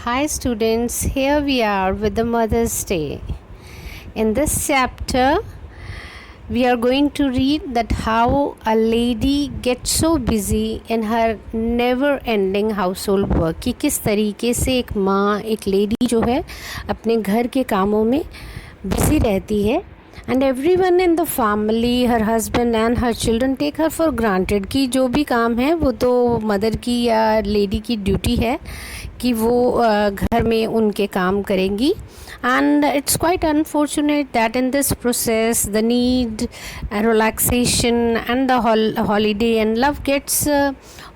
Hi students, here we are with the Mother's Day. In this chapter, we are going to read that how a lady gets so busy in her never ending household work कि किस तरीके से एक माँ एक lady जो है अपने घर के कामों में बिजी रहती है and everyone in the family her husband and her children take her for granted कि जो भी काम है वो तो मदर की या लेडी की ड्यूटी है कि वो घर में उनके काम करेंगी. And it's quite unfortunate that in this process the need relaxation and the holiday and love gets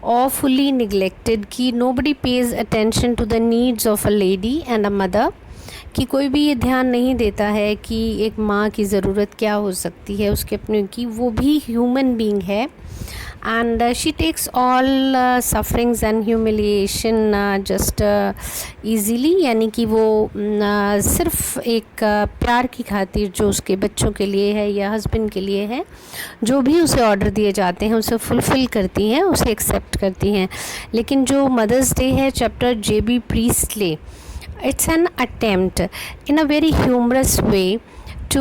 awfully neglected कि nobody pays attention to the needs of a lady and a mother कि कोई भी ये ध्यान नहीं देता है कि एक माँ की ज़रूरत क्या हो सकती है उसके अपने की, वो भी ह्यूमन बीइंग है. And she takes all sufferings and humiliation just easily, यानी कि वो सिर्फ एक प्यार की खातिर जो उसके बच्चों के लिए है या हस्बैंड के लिए है, जो भी उसे ऑर्डर दिए जाते हैं उसे फुलफ़िल करती हैं, उसे एक्सेप्ट करती हैं. लेकिन जो मदर्स डे है chapter J.B. Priestley, it's an attempt in a very humorous way to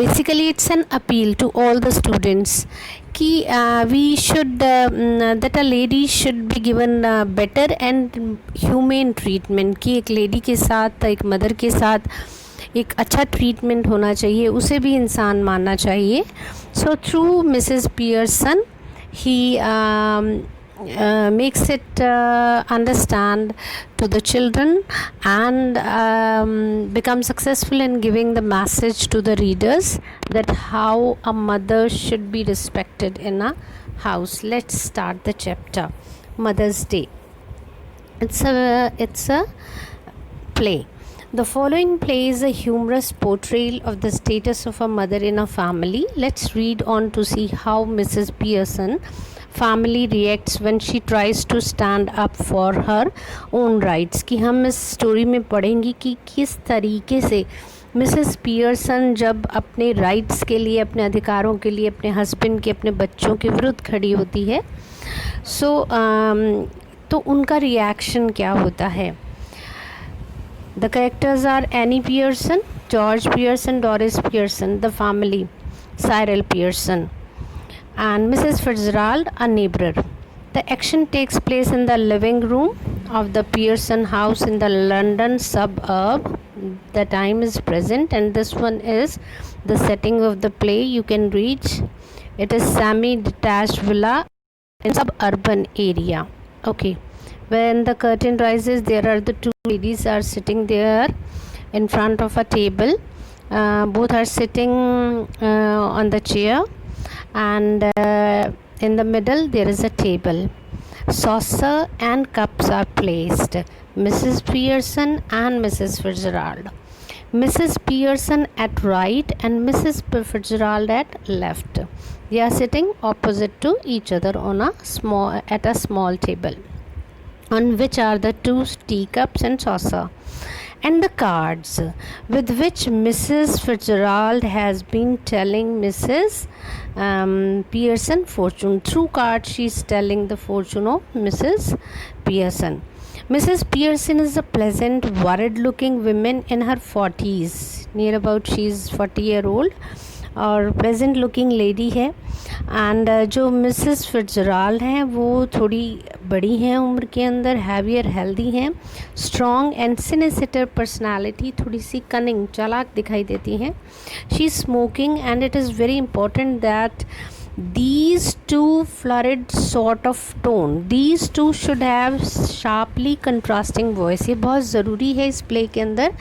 basically it's an appeal to all the students कि we should that a lady should be given better and humane treatment कि एक lady के साथ एक mother के साथ एक अच्छा ट्रीटमेंट होना चाहिए, उसे भी इंसान मानना चाहिए. So through Mrs Pearson he makes it understand to the children and become successful in giving the message to the readers that how a mother should be respected in a house. Let's start the chapter. Mother's Day. It's a play. The following play is a humorous portrayal of the status of a mother in a family. Let's read on to see how Mrs. Pearson family reacts when she tries to stand up for her own rights. कि हम इस story में पढ़ेंगी कि किस तरीके से Mrs Pearson जब अपने राइट्स के लिए, अपने अधिकारों के लिए, अपने हस्बैंड के, अपने बच्चों के विरुद्ध खड़ी होती है. तो उनका रिएक्शन क्या होता है. The characters are Annie Pearson, George Pearson, Doris Pearson, the family, Cyril Pearson, and Mrs. Fitzgerald, a neighbor. The action takes place in the living room of the Pearson house in the London suburb. The time is present, and this one is the setting of the play. You can reach it is semi-detached villa in suburban area. Okay. When the curtain rises, there are the two ladies are sitting there in front of a table. Both are sitting on the chair, and in the middle there is a table. Saucer and cups are placed. Mrs. Pearson and Mrs. Fitzgerald. Mrs. Pearson at right and Mrs. Fitzgerald at left. They are sitting opposite to each other on a small table, on which are the two teacups and saucer and the cards with which Mrs. Fitzgerald has been telling Mrs. Pearson fortune. Through cards she is telling the fortune of Mrs. Pearson. Mrs. Pearson is a pleasant, worried looking woman in her 40s, near about she is 40-year-old और present looking lady है. And जो Mrs Fitzgerald हैं वो थोड़ी बड़ी हैं उम्र के अंदर, हैवियर हेल्दी हैं, स्ट्रॉन्ग एंड सिनेसिटर पर्सनालिटी, थोड़ी सी कनिंग चालाक दिखाई देती हैं. She is smoking and it is very important that these two florid sort of tone, these two should have sharply contrasting voice. ये बहुत ज़रूरी है इस प्ले के अंदर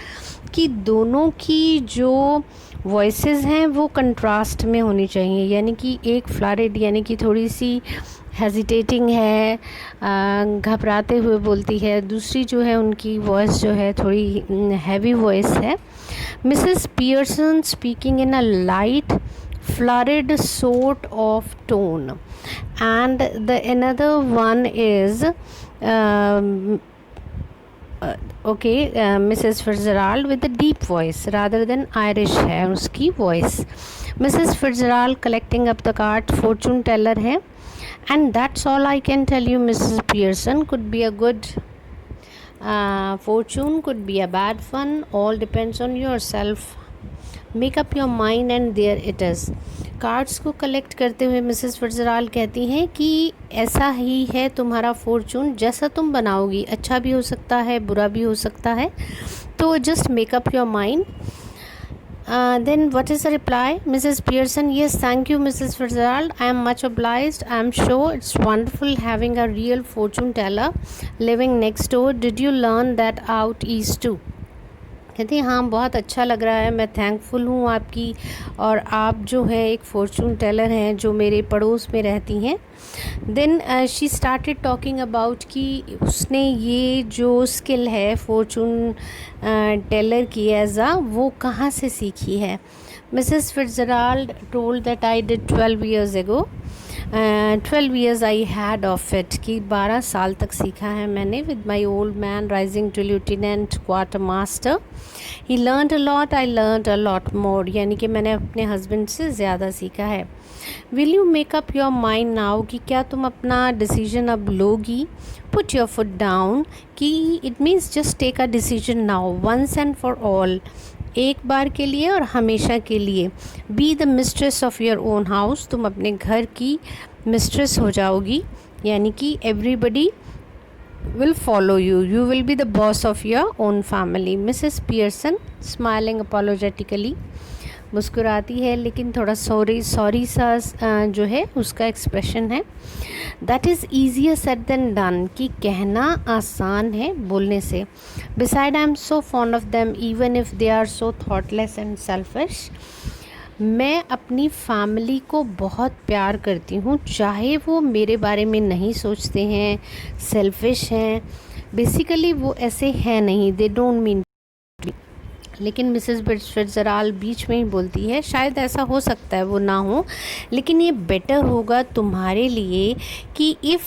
कि दोनों की जो वॉइसेस हैं वो कंट्रास्ट में होनी चाहिए, यानी कि एक फ्लरिड यानी कि थोड़ी सी हेजिटेटिंग है, घबराते हुए बोलती है, दूसरी जो है उनकी वॉइस जो है थोड़ी हैवी वॉइस है. Mrs Pearson speaking in a light florid sort of tone, and the another one is Mrs. Fitzgerald with a deep voice rather than Irish है उसकी voice. Mrs. Fitzgerald collecting up the cards, fortune teller है, And that's all I can tell you, Mrs. Pearson. Could be a good fortune, could be a bad one, all depends on yourself. Make up your mind and there it is. Cards को collect करते हुए Mrs Fitzgerald कहती हैं कि ऐसा ही है तुम्हारा Fortune, जैसा तुम बनाओगी, अच्छा भी हो सकता है, बुरा भी हो सकता है, तो just make up your mind. Then what is the reply? Mrs. Pearson, yes, thank you, Mrs. Fitzgerald. I am much obliged. I am sure it's wonderful having a real fortune teller living next door. Did you learn that out east too? कहती हैं हाँ, बहुत अच्छा लग रहा है, मैं thankful हूँ आपकी, और आप जो है एक फॉर्चून टेलर हैं जो मेरे पड़ोस में रहती हैं। Then she started talking about कि उसने ये जो स्किल है फॉर्चून टेलर की वो कहाँ से सीखी है। Mrs Fitzgerald told that I did 12 years ago। 12 years I had of it, कि 12 साल तक सीखा है मैंने with my old man rising to lieutenant quartermaster। He learned a lot, I learned a lot more, यानी कि मैंने अपने हस्बैंड से ज़्यादा सीखा है। Will you make up your mind now, कि क्या तुम अपना डिसीजन अब लोगी। Put your foot down, कि it means just take a decision now, once and for all, एक बार के लिए और हमेशा के लिए। Be the mistress of your own house, तुम अपने घर की मिस्ट्रेस हो जाओगी, यानी कि everybody will follow you, you will be the boss of your own family. Mrs Pearson smiling apologetically, मुस्कुराती है लेकिन थोड़ा सॉरी सा जो है उसका एक्सप्रेशन है। That is easier said than done, कि कहना आसान है बोलने से। Beside I am so fond of them even if they are so thoughtless and selfish. मैं अपनी फैमिली को बहुत प्यार करती हूँ, चाहे वो मेरे बारे में नहीं सोचते हैं, सेल्फिश हैं, बेसिकली वो ऐसे हैं नहीं, दे डोंट मीन। लेकिन मिसेस फिट्जराल्ड बीच में ही बोलती है, शायद ऐसा हो सकता है वो ना हो, लेकिन ये बेटर होगा तुम्हारे लिए कि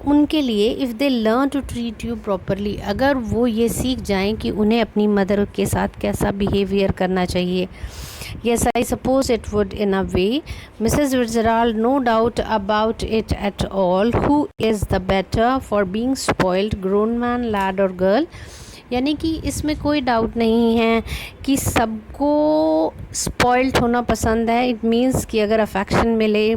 उनके लिए if they learn to treat you properly, अगर वो ये सीख जाएं कि उन्हें अपनी मदर के साथ कैसा बिहेवियर करना चाहिए। Yes, I suppose it would in a way. Mrs. Fitzgerald, no doubt about it at all. Who is the better for being spoiled, grown man, lad or girl? यानी कि इसमें कोई डाउट नहीं है कि सबको स्पॉइल्ड होना पसंद है। इट मीन्स कि अगर अफेक्शन मिले,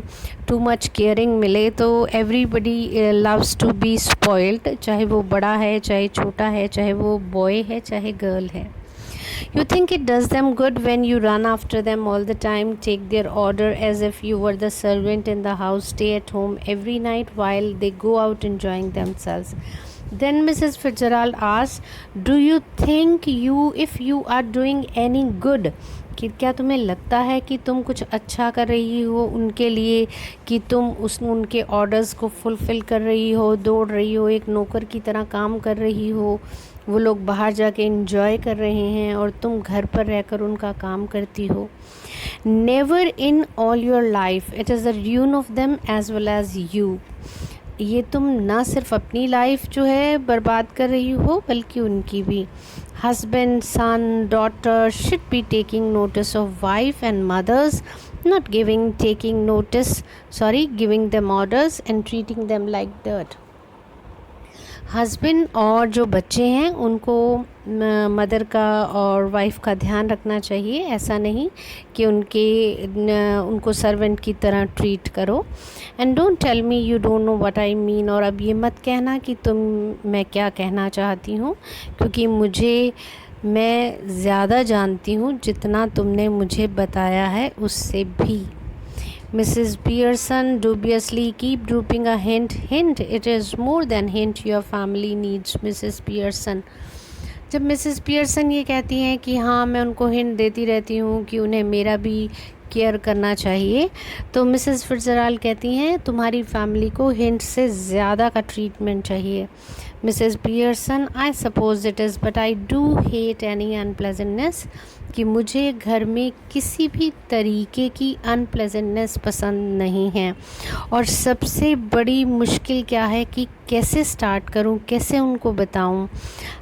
टू मच केयरिंग मिले, तो everybody loves to be spoiled, चाहे वो बड़ा है, चाहे छोटा है, चाहे वो बॉय है, चाहे गर्ल है। You think it does them good when you run after them all the time, take their order as if you were the servant in the house, stay at home every night while they go out enjoying themselves. Then Mrs. Fitzgerald asks, do you think if you are doing any good, कि क्या तुम्हें लगता है कि तुम कुछ अच्छा कर रही हो उनके लिए, कि तुम उनके ऑर्डर्स को फुलफ़िल कर रही हो, दौड़ रही हो, एक नौकर की तरह काम कर रही हो, वो लोग बाहर जाके एंजॉय कर रहे हैं और तुम घर पर रहकर उनका काम करती हो। Never in all your life it is the ruin of them as well as you, ये तुम ना सिर्फ अपनी लाइफ जो है बर्बाद कर रही हो बल्कि उनकी भी। Husband, son, daughter should be taking notice of wife and mothers, not giving them orders and treating them like dirt. Husband और जो बच्चे हैं उनको मदर का और वाइफ का ध्यान रखना चाहिए, ऐसा नहीं कि उनको सर्वेंट की तरह ट्रीट करो। And don't tell me you don't know what I mean, और अब ये मत कहना कि मैं क्या कहना चाहती हूँ, क्योंकि मैं ज़्यादा जानती हूँ जितना तुमने मुझे बताया है उससे भी। Mrs. Pearson dubiously, keep dropping a hint. It is more than hint your family needs, Mrs. Pearson. जब मिसेस पियर्सन ये कहती हैं कि हाँ मैं उनको हिंट देती रहती हूँ कि उन्हें मेरा भी केयर करना चाहिए, तो मिसेस फिट्जराल्ड कहती हैं तुम्हारी फैमिली को हिंट से ज़्यादा का ट्रीटमेंट चाहिए। Mrs Pearson, I suppose it is but I do hate any unpleasantness, कि मुझे घर में किसी भी तरीके की अनप्लेजेंटनेस पसंद नहीं है। और सबसे बड़ी मुश्किल क्या है कि कैसे स्टार्ट करूं, कैसे उनको बताऊं।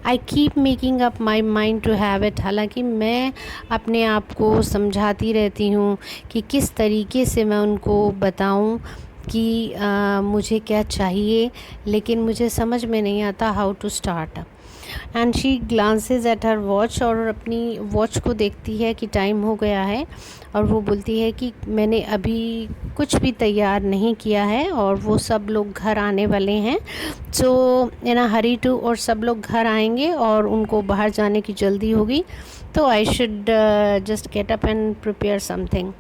I keep making up my mind to have it, हालांकि मैं अपने आप को समझाती रहती हूँ कि किस तरीके से मैं उनको बताऊं कि मुझे क्या चाहिए, लेकिन मुझे समझ में नहीं आता how to start. And she glances at her watch, और अपनी वॉच को देखती है कि टाइम हो गया है, और वो बोलती है कि मैंने अभी कुछ भी तैयार नहीं किया है और वो सब लोग घर आने वाले हैं, सो इन अ हरी टू, और सब लोग घर आएंगे और उनको बाहर जाने की जल्दी होगी, तो I should just get up and prepare something.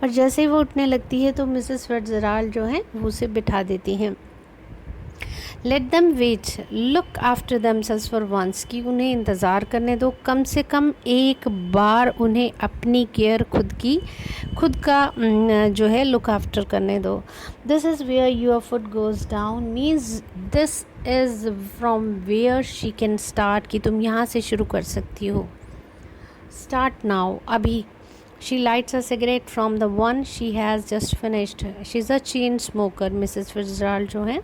और जैसे ही वो उठने लगती है तो मिसेस फिट्जराल्ड जो है वो उसे बिठा देती हैं। Let them wait, look after themselves for once, कि उन्हें इंतज़ार करने दो, कम से कम एक बार उन्हें अपनी केयर खुद का जो है लुक आफ्टर करने दो। This is where your foot goes down means this is from where she can start, कि तुम यहाँ से शुरू कर सकती हो। स्टार्ट नाउ, अभी। She lights a cigarette from the one she has just finished. She's a chain smoker. Mrs Fitzgerald जो हैं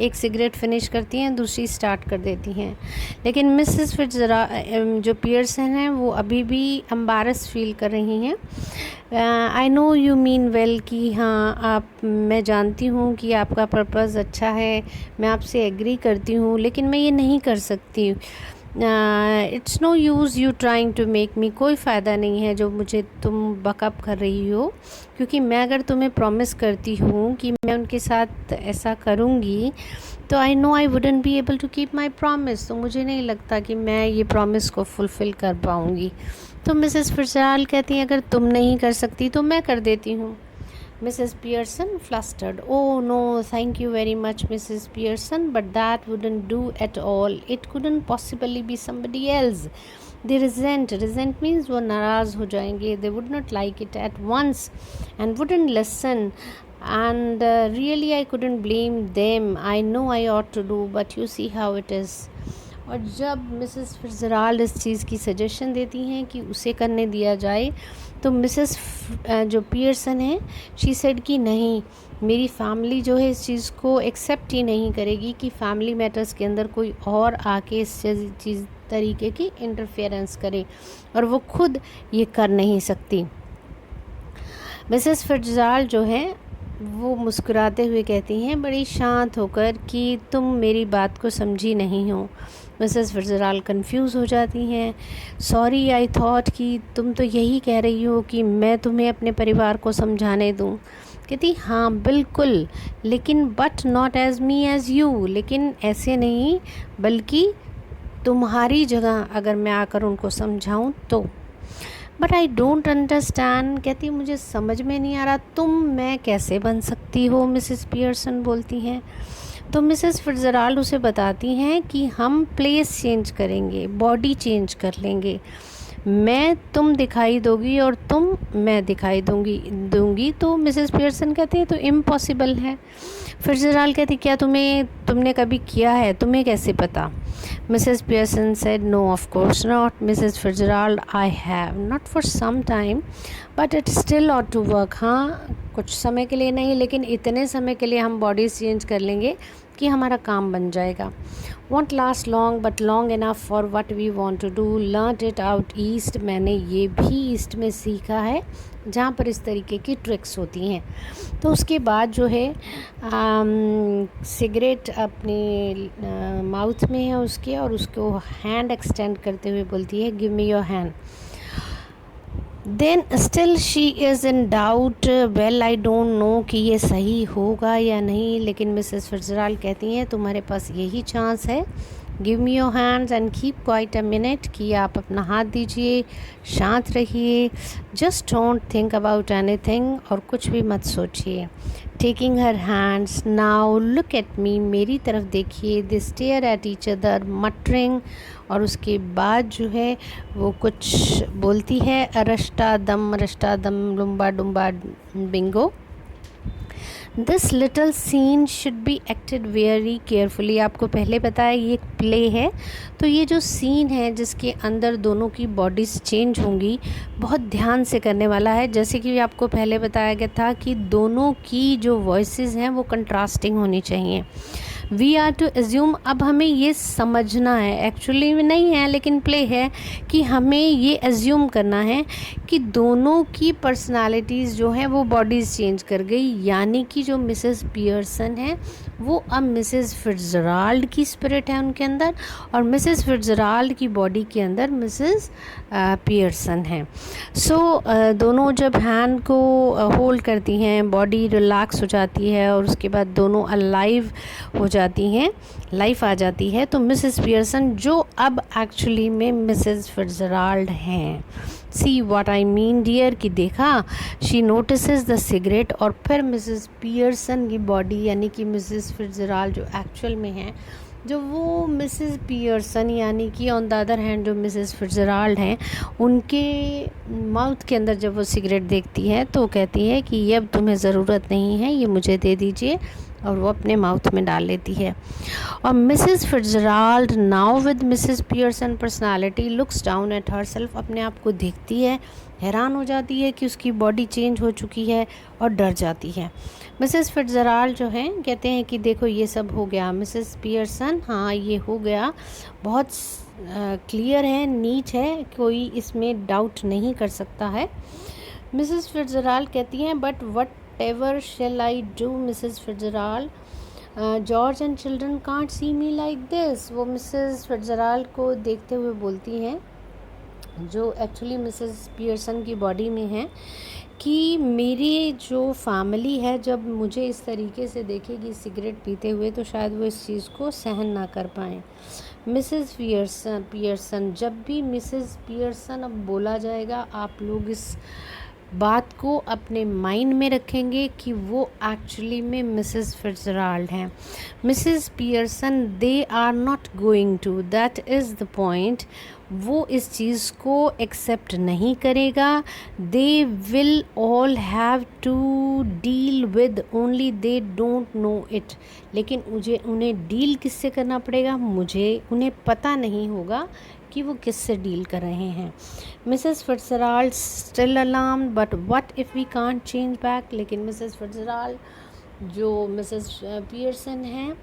एक सिगरेट फिनिश करती हैं, दूसरी स्टार्ट कर देती हैं। लेकिन मिसेस फिट्जराल्ड जो पियर्सन हैं वो अभी भी एम्बारस फील कर रही हैं। I know you mean well, कि हाँ मैं जानती हूँ कि आपका पर्पज़ अच्छा है, मैं आपसे एग्री करती हूँ, लेकिन मैं ये नहीं कर सकती। It's no use you trying to make me, कोई फ़ायदा नहीं है जो मुझे तुम बकअप कर रही हो, क्योंकि मैं अगर तुम्हें प्रॉमिस करती हूँ कि मैं उनके साथ ऐसा करूँगी, तो I know I wouldn't be able to keep my promise, तो मुझे नहीं लगता कि मैं ये प्रॉमिस को फुलफ़िल कर पाऊँगी। तो मिसेस फिट्जराल्ड कहती हैं अगर तुम नहीं कर सकती तो मैं कर देती हूँ। Mrs. Pearson flustered. Oh no, thank you very much, Mrs. Pearson, but that wouldn't do at all. It couldn't possibly be somebody else. They resent means वो नाराज़ हो जाएंगे. They would not like it at once and wouldn't listen. And really I couldn't blame them. I know I ought to do, but you see how it is. और जब Mrs Fitzgerald इस चीज़ की suggestion देती हैं कि उसे करने दिया जाए, तो मिसेस जो पियर्सन है शी सेड कि नहीं, मेरी फैमिली जो है इस चीज़ को एक्सेप्ट ही नहीं करेगी कि फैमिली मैटर्स के अंदर कोई और आके इस चीज़ तरीके की इंटरफेरेंस करे, और वो खुद ये कर नहीं सकती। मिसेस फिट्जराल्ड जो है वो मुस्कुराते हुए कहती हैं बड़ी शांत होकर कि तुम मेरी बात को समझी नहीं हो। मिसेस फिट्जराल्ड कंफ्यूज हो जाती हैं। सॉरी, आई थॉट कि तुम तो यही कह रही हो कि मैं तुम्हें अपने परिवार को समझाने दूँ। कहती हाँ बिल्कुल, लेकिन but not as me as you, लेकिन ऐसे नहीं बल्कि तुम्हारी जगह अगर मैं आकर उनको समझाऊँ तो। बट आई डोंट अंडरस्टैंड, कहती मुझे समझ में नहीं आ रहा तुम मैं कैसे बन सकती हो, मिसेस पियर्सन बोलती हैं। तो मिसेस फिट्जराल्ड उसे बताती हैं कि हम प्लेस चेंज करेंगे, बॉडी चेंज कर लेंगे, मैं तुम दिखाई दोगी और तुम मैं दिखाई दूंगी। तो मिसेस पियर्सन कहती है तो इम्पॉसिबल है। फिट्जराल्ड कहती क्या तुमने कभी किया है, तुम्हें कैसे पता? Mrs Pearson said no of course not Mrs. Fitzgerald, I have not for some time but it still ought to work। हाँ कुछ समय के लिए नहीं, लेकिन इतने समय के लिए हम बॉडी चेंज कर लेंगे कि हमारा काम बन जाएगा। won't last long but long enough for what we want to do, learned it out east, मैंने ये भी ईस्ट में सीखा है जहाँ पर इस तरीके की ट्रिक्स होती हैं। तो उसके बाद जो है सिगरेट अपने माउथ में है उसके, और उसको हैंड एक्सटेंड करते हुए बोलती है give me your hand. Then still she is in doubt, well I don't know कि ये सही होगा या नहीं, लेकिन मिसेस फिट्जराल्ड कहती हैं तुम्हारे पास यही चांस है, give me your hands and keep quiet a minute, कि आप अपना हाथ दीजिए, शांत रहिए, just don't think about anything, और कुछ भी मत सोचिए। Taking her hands, now look at me, मेरी तरफ देखिए, they stare at each other muttering, और उसके बाद जो है वो कुछ बोलती है अरष्टा दम लुम्बा डुम्बा bingo. This little scene should be acted very carefully, आपको पहले बताया ये एक प्ले है, तो ये जो सीन है जिसके अंदर दोनों की बॉडीज़ चेंज होंगी बहुत ध्यान से करने वाला है। जैसे कि आपको पहले बताया गया था कि दोनों की जो वॉइसेस हैं वो कंट्रास्टिंग होनी चाहिए। वी आर टू एज्यूम, अब हमें ये समझना है, एक्चुअली नहीं है लेकिन प्ले है, कि हमें ये एज्यूम करना है कि दोनों की पर्सनालिटीज़ जो हैं वो बॉडीज़ चेंज कर गई, यानी कि जो मिसेस पियर्सन है वो अब मिसेस फिट्जराल्ड की स्पिरिट है उनके अंदर, और मिसेस फिट्जराल्ड की बॉडी के अंदर मिसेस पियर्सन है। सो दोनों जब हैंड को होल्ड करती हैं, बॉडी रिलैक्स हो जाती है और उसके बाद दोनों अलाइव हो जाती हैं, लाइफ आ जाती है, तो मिसेस पियर्सन जो अब एक्चुअली में मिसेस फिट्जराल्ड हैं। See what I mean dear, कि देखा, शी नोटिसेस द सिगरेट, और फिर मिसेस पियर्सन की बॉडी यानी कि मिसेस फिट्जराल्ड जो एक्चुअल में हैं, जो वो मिसेस पियर्सन यानी कि ऑन द अदर हैंड जो मिसेस फिट्जराल्ड हैं, उनके माउथ के अंदर जब वो सिगरेट देखती है तो कहती है कि ये अब तुम्हें ज़रूरत नहीं है, ये मुझे दे दीजिए, और वो अपने माउथ में डाल लेती है। और Mrs Fitzgerald now with Mrs Pearson personality looks down at herself, अपने आप को देखती है, हैरान हो जाती है कि उसकी बॉडी चेंज हो चुकी है और डर जाती है। मिसेस फिट्जराल्ड जो हैं कहते हैं कि देखो ये सब हो गया। मिसेस पियर्सन, हाँ ये हो गया, बहुत क्लियर है, नीट है, कोई इसमें डाउट नहीं कर सकता है। मिसेस फिट्जराल्ड कहती हैं but what ever shall I do Mrs Fitzgerald, George and children can't see me like this. वो मिसेस फिट्जराल्ड को देखते हुए बोलती हैं, जो एक्चुअली मिसेस पियर्सन की बॉडी में है, कि मेरी जो फैमिली है जब मुझे इस तरीके से देखेगी सिगरेट पीते हुए तो शायद वो इस चीज़ को सहन ना कर पाएँ। मिसेस पियर्सन, जब भी मिसेस पियर्सन अब बोला जाएगा, आप लोग इस बात को अपने माइंड में रखेंगे कि वो एक्चुअली में मिसेस फिट्जराल्ड हैं। Mrs Pearson, they are not going to, that is the point, वो इस चीज़ को एक्सेप्ट नहीं करेगा। They will all have to deal with, only they don't know it, लेकिन उन्हें डील किससे करना पड़ेगा, उन्हें पता नहीं होगा कि वो किससे डील कर रहे हैं। Mrs Fitzgerald still alarmed, but what if we can't change back, लेकिन मिसेस फिट्जराल्ड जो मिसेस पियर्सन हैं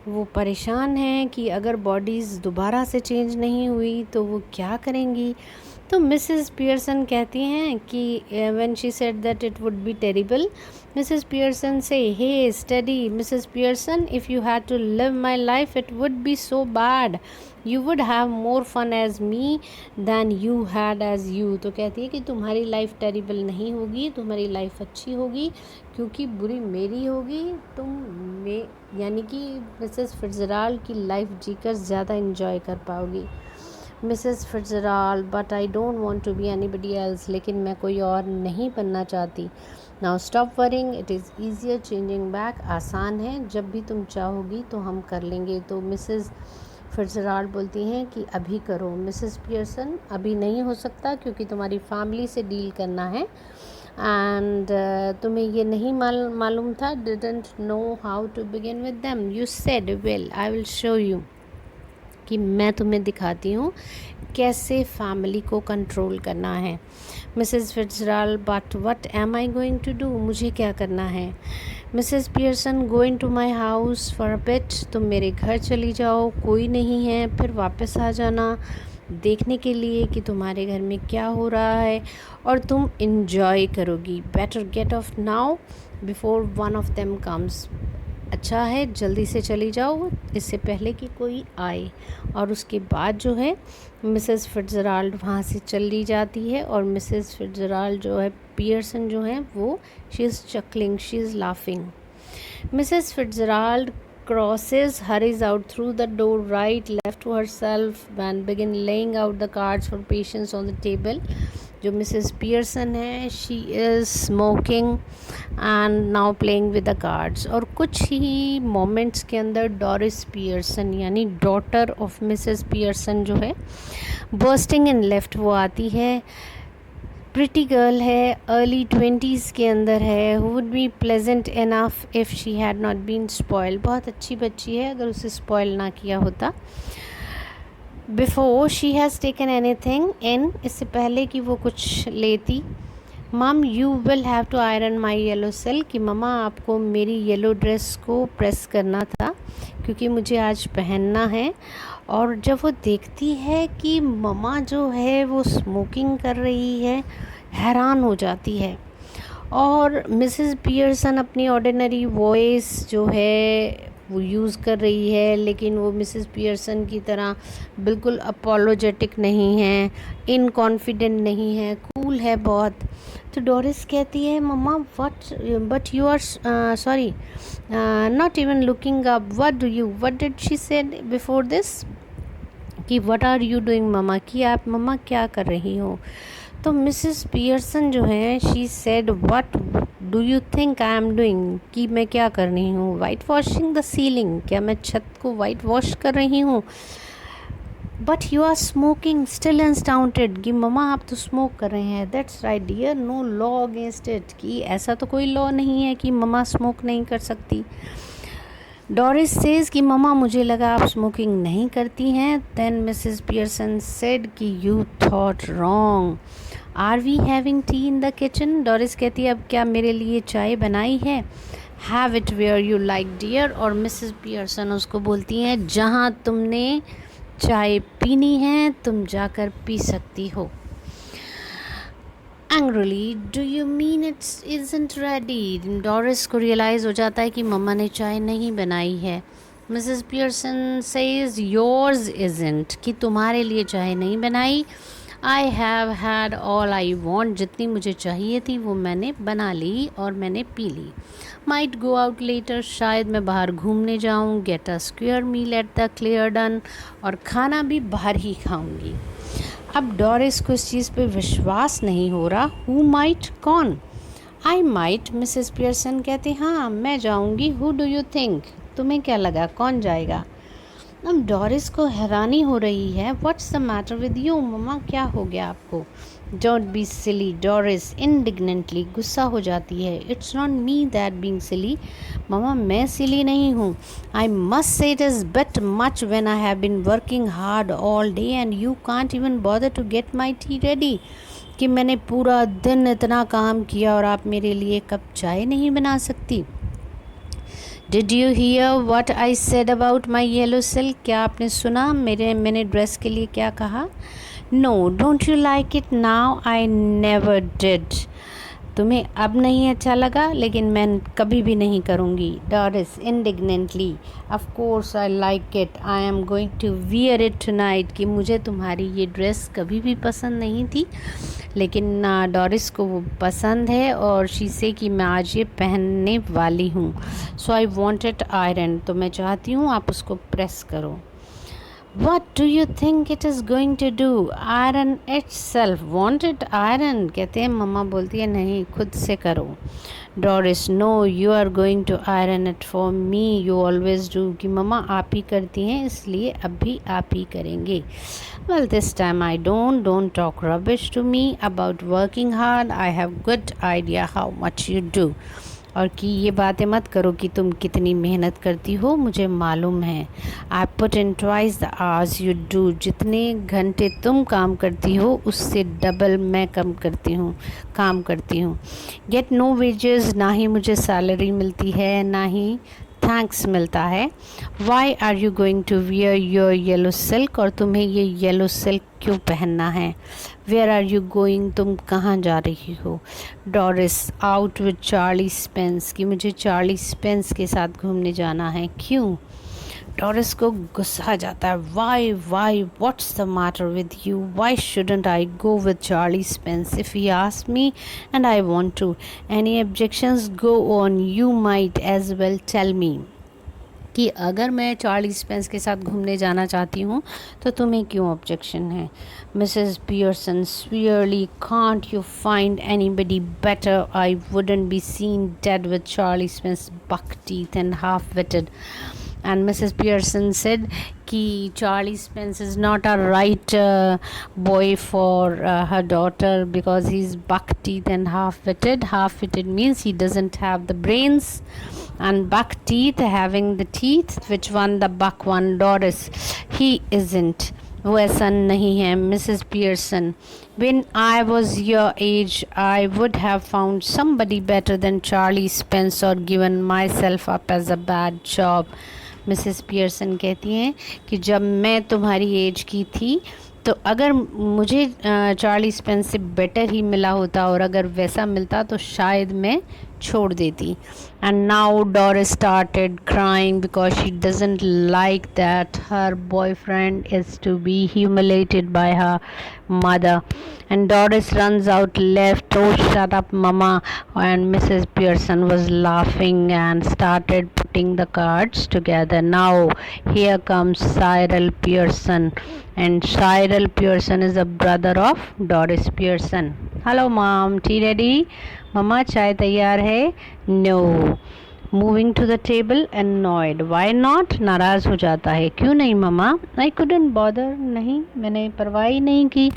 वो परेशान हैं कि अगर बॉडीज़ दोबारा से चेंज नहीं हुई तो वो क्या करेंगी। तो मिसेस पियर्सन कहती हैं कि when she said that it would be terrible, Mrs Pearson says hey steady Mrs Pearson, if you had to live my life it would be so bad, you would have more fun as me than you had as you. तो कहती है कि तुम्हारी life terrible नहीं होगी, तुम्हारी life अच्छी होगी, क्योंकि बुरी मेरी होगी, यानी कि मिसेस फिट्जराल्ड की लाइफ जीकर ज़्यादा इंजॉय कर पाओगी। Mrs Fitzgerald, but I don't want to be anybody else, लेकिन मैं कोई और नहीं बनना चाहती। Now stop worrying, it is easier changing back, आसान है, जब भी तुम चाहोगी तो हम कर लेंगे। तो मिसेस फिट्जराल्ड बोलती हैं कि अभी करो। मिसेस पियर्सन, अभी नहीं हो सकता क्योंकि तुम्हारी फैमिली से डील करना है, एंड तुम्हें ये नहीं मालूम था, didn't know how to begin with them, you said well I will show you, कि मैं तुम्हें दिखाती हूँ कैसे फैमिली को कंट्रोल करना है। Mrs Fitzgerald, but what am I going to do, मुझे क्या करना है। Mrs Pearson, going to my house for a bit, तुम मेरे घर चली जाओ, कोई नहीं है, फिर वापस आ जाना देखने के लिए कि तुम्हारे घर में क्या हो रहा है, और तुम इन्जॉय करोगी। Better gate of now before one of them comes, अच्छा है जल्दी से चली जाओ इससे पहले कि कोई आए। और उसके बाद जो है मिसेस फिट्जराल्ड वहाँ से चली जाती है, और मिसेस फिट्जराल्ड जो है पियर्सन जो है वो she is चकलिंग, she is laughing. Mrs Fitzgerald crosses, hurries out through the door, right, left to herself, and begin laying out the cards for patients on the table. जो Mrs Pearson है, she is smoking and now playing with the cards. और कुछ ही moments के अंदर Doris Pearson यानी daughter of Mrs Pearson जो है bursting in left, वो आती है। प्रिटी गर्ल है, अर्ली 20s के अंदर है, would be pleasant enough if she had not been spoil, बहुत अच्छी बच्ची है अगर उसे स्पॉइल ना किया होता। Before she has taken anything in, इससे पहले कि वो कुछ लेती, mum you will have to iron my yellow silk, कि ममा आपको मेरी येलो ड्रेस को प्रेस करना था क्योंकि मुझे आज पहनना है। और जब वो देखती है कि ममा जो है वो स्मोकिंग कर रही है, हैरान हो जाती है। और मिसेस पियर्सन अपनी ऑर्डिनरी वॉइस जो है वो यूज़ कर रही है, लेकिन वो मिसेस पियर्सन की तरह बिल्कुल अपोलोजेटिक नहीं है, इनकॉन्फिडेंट नहीं है, कूल है बहुत। तो डोरिस कहती है mama what but you are sorry not even looking up, what did she said before this, कि what are you doing mama, कि आप मम्मा क्या कर रही हो। तो मिसेस पियर्सन जो है she said what do you think I am doing, कि मैं क्या कर रही हूँ, वाइट वॉशिंग द सीलिंग, क्या मैं छत को वाइट वॉश कर रही हूँ। But you are smoking still astounded, कि ममा आप तो स्मोक कर रहे हैं। That's right dear, no law against it, कि ऐसा तो कोई लॉ नहीं है कि ममा स्मोक नहीं कर सकती। डोरिस सेज कि ममा मुझे लगा आप स्मोकिंग नहीं करती हैं। देन मिसेस पियर्सन सेड कि you thought wrong, are we having tea in the kitchen. Doris कहती है अब क्या मेरे लिए चाय बनाई है, have it where you like dear. और मिसेस पियर्सन उसको बोलती हैं जहाँ तुमने चाय पीनी है तुम जाकर पी सकती हो। Angrily, do you mean it isn't ready? Doris को रियलाइज़ हो जाता है कि मम्मा ने चाय नहीं बनाई है। Mrs Pearson says yours isn't, कि तुम्हारे लिए चाय नहीं बनाई। I have had all I want, जितनी मुझे चाहिए थी वो मैंने बना ली और मैंने पी ली। माइट गो आउट लेटर, शायद मैं बाहर घूमने जाऊँ, get a square meal at the Clarendon, और खाना भी बाहर ही खाऊंगी। अब डोरिस को इस चीज़ पे विश्वास नहीं हो रहा। हु माइट, कौन? आई माइट, मिसेस पियर्सन कहते हाँ मैं जाऊंगी। हु डू यू थिंक, तुम्हें क्या लगा कौन जाएगा। अब डोरिस को हैरानी हो रही है। What's the matter with you, mama क्या हो गया आपको। Don't be silly, Doris indignantly, गुस्सा हो जाती है। It's not me that being silly, mama मैं सिली नहीं हूँ। I must say it is bit much when I have been working hard all day and you can't even bother to get my tea ready, कि मैंने पूरा दिन इतना काम किया और आप मेरे लिए कप चाय नहीं बना सकती। Did you hear what I said about my yellow silk, क्या आपने सुना मैंने ड्रेस के लिए क्या कहा। No, don't you like it now, I never did, तुम्हें अब नहीं अच्छा लगा लेकिन मैं कभी भी नहीं करूँगी। Doris indignantly, of course I like it, I am going to wear it tonight, कि मुझे तुम्हारी ये ड्रेस कभी भी पसंद नहीं थी लेकिन डोरिस को वो पसंद है और शी से कि मैं आज ये पहनने वाली हूँ। सो आई वॉन्ट इट आयरन, तो मैं चाहती हूँ आप उसको प्रेस करो। What do you think it is going to do? Iron itself. Want it iron? कहते हैं मम्मा बोलती है नहीं खुद से करो। Doris no, you are going to iron it for me, you always do, कि मम्मा आप ही करती हैं इसलिए अब भी आप ही करेंगे। Well, this time I don't talk rubbish to me about working hard. I have good idea how much you do. और कि ये बातें मत करो कि तुम कितनी मेहनत करती हो, मुझे मालूम है। I put in twice the hours you do, जितने घंटे तुम काम करती हो उससे डबल मैं काम करती हूँ। गेट नो वेजेस, ना ही मुझे सैलरी मिलती है ना ही थैंक्स मिलता है। Why are you going to wear your yellow silk, और तुम्हें ये येलो सिल्क क्यों पहनना है। वेयर आर यू गोइंग, तुम कहाँ जा रही हो। Doris out with Charlie Spence, कि मुझे चार्ली स्पेंस के साथ घूमने जाना है। क्यों। डोरिस को गुस्सा आ जाता है। Why what's the matter with you, why shouldn't I go with Charlie Spence if he ask me and I want to, any objections go on, you might as well tell me, कि अगर मैं Charlie Spence के साथ घूमने जाना चाहती हूँ तो तुम्हें क्यों ऑब्जेक्शन है। Mrs Pearson severely, can't you find anybody better, I wouldn't be seen dead with Charlie Spence buck teeth and half witted. And Mrs. Pearson said कि Charlie Spence is not a right boy for her daughter because he's buck teeth and half-witted. Half-witted means he doesn't have the brains, and buck teeth having the teeth. Which one? The buck one. Doris. He isn't. वो ऐसा नहीं है। Mrs Pearson, when I was your age I would have found somebody better than Charlie Spence or given myself up as a bad job। Mrs Pearson कहती हैं कि जब मैं तुम्हारी एज की थी तो अगर मुझे चार्ली स्पेंस से बेटर ही मिला होता और अगर वैसा मिलता तो शायद मैं छोड़ देती। And now Doris started crying because she doesn't like that her boyfriend is to be humiliated by her mother, and Doris runs out left, oh shut up mama, and Mrs. Pearson was laughing and started putting the cards together. Now here comes Cyril Pearson, and Cyril Pearson is a brother of Doris Pearson. Hello mom, tea ready? Mama चाय तैयार है? No. Moving to the table annoyed. Why not? नाराज़ हो जाता है। क्यों नहीं mama? आई couldn't bother, नहीं मैंने परवाह ही नहीं की।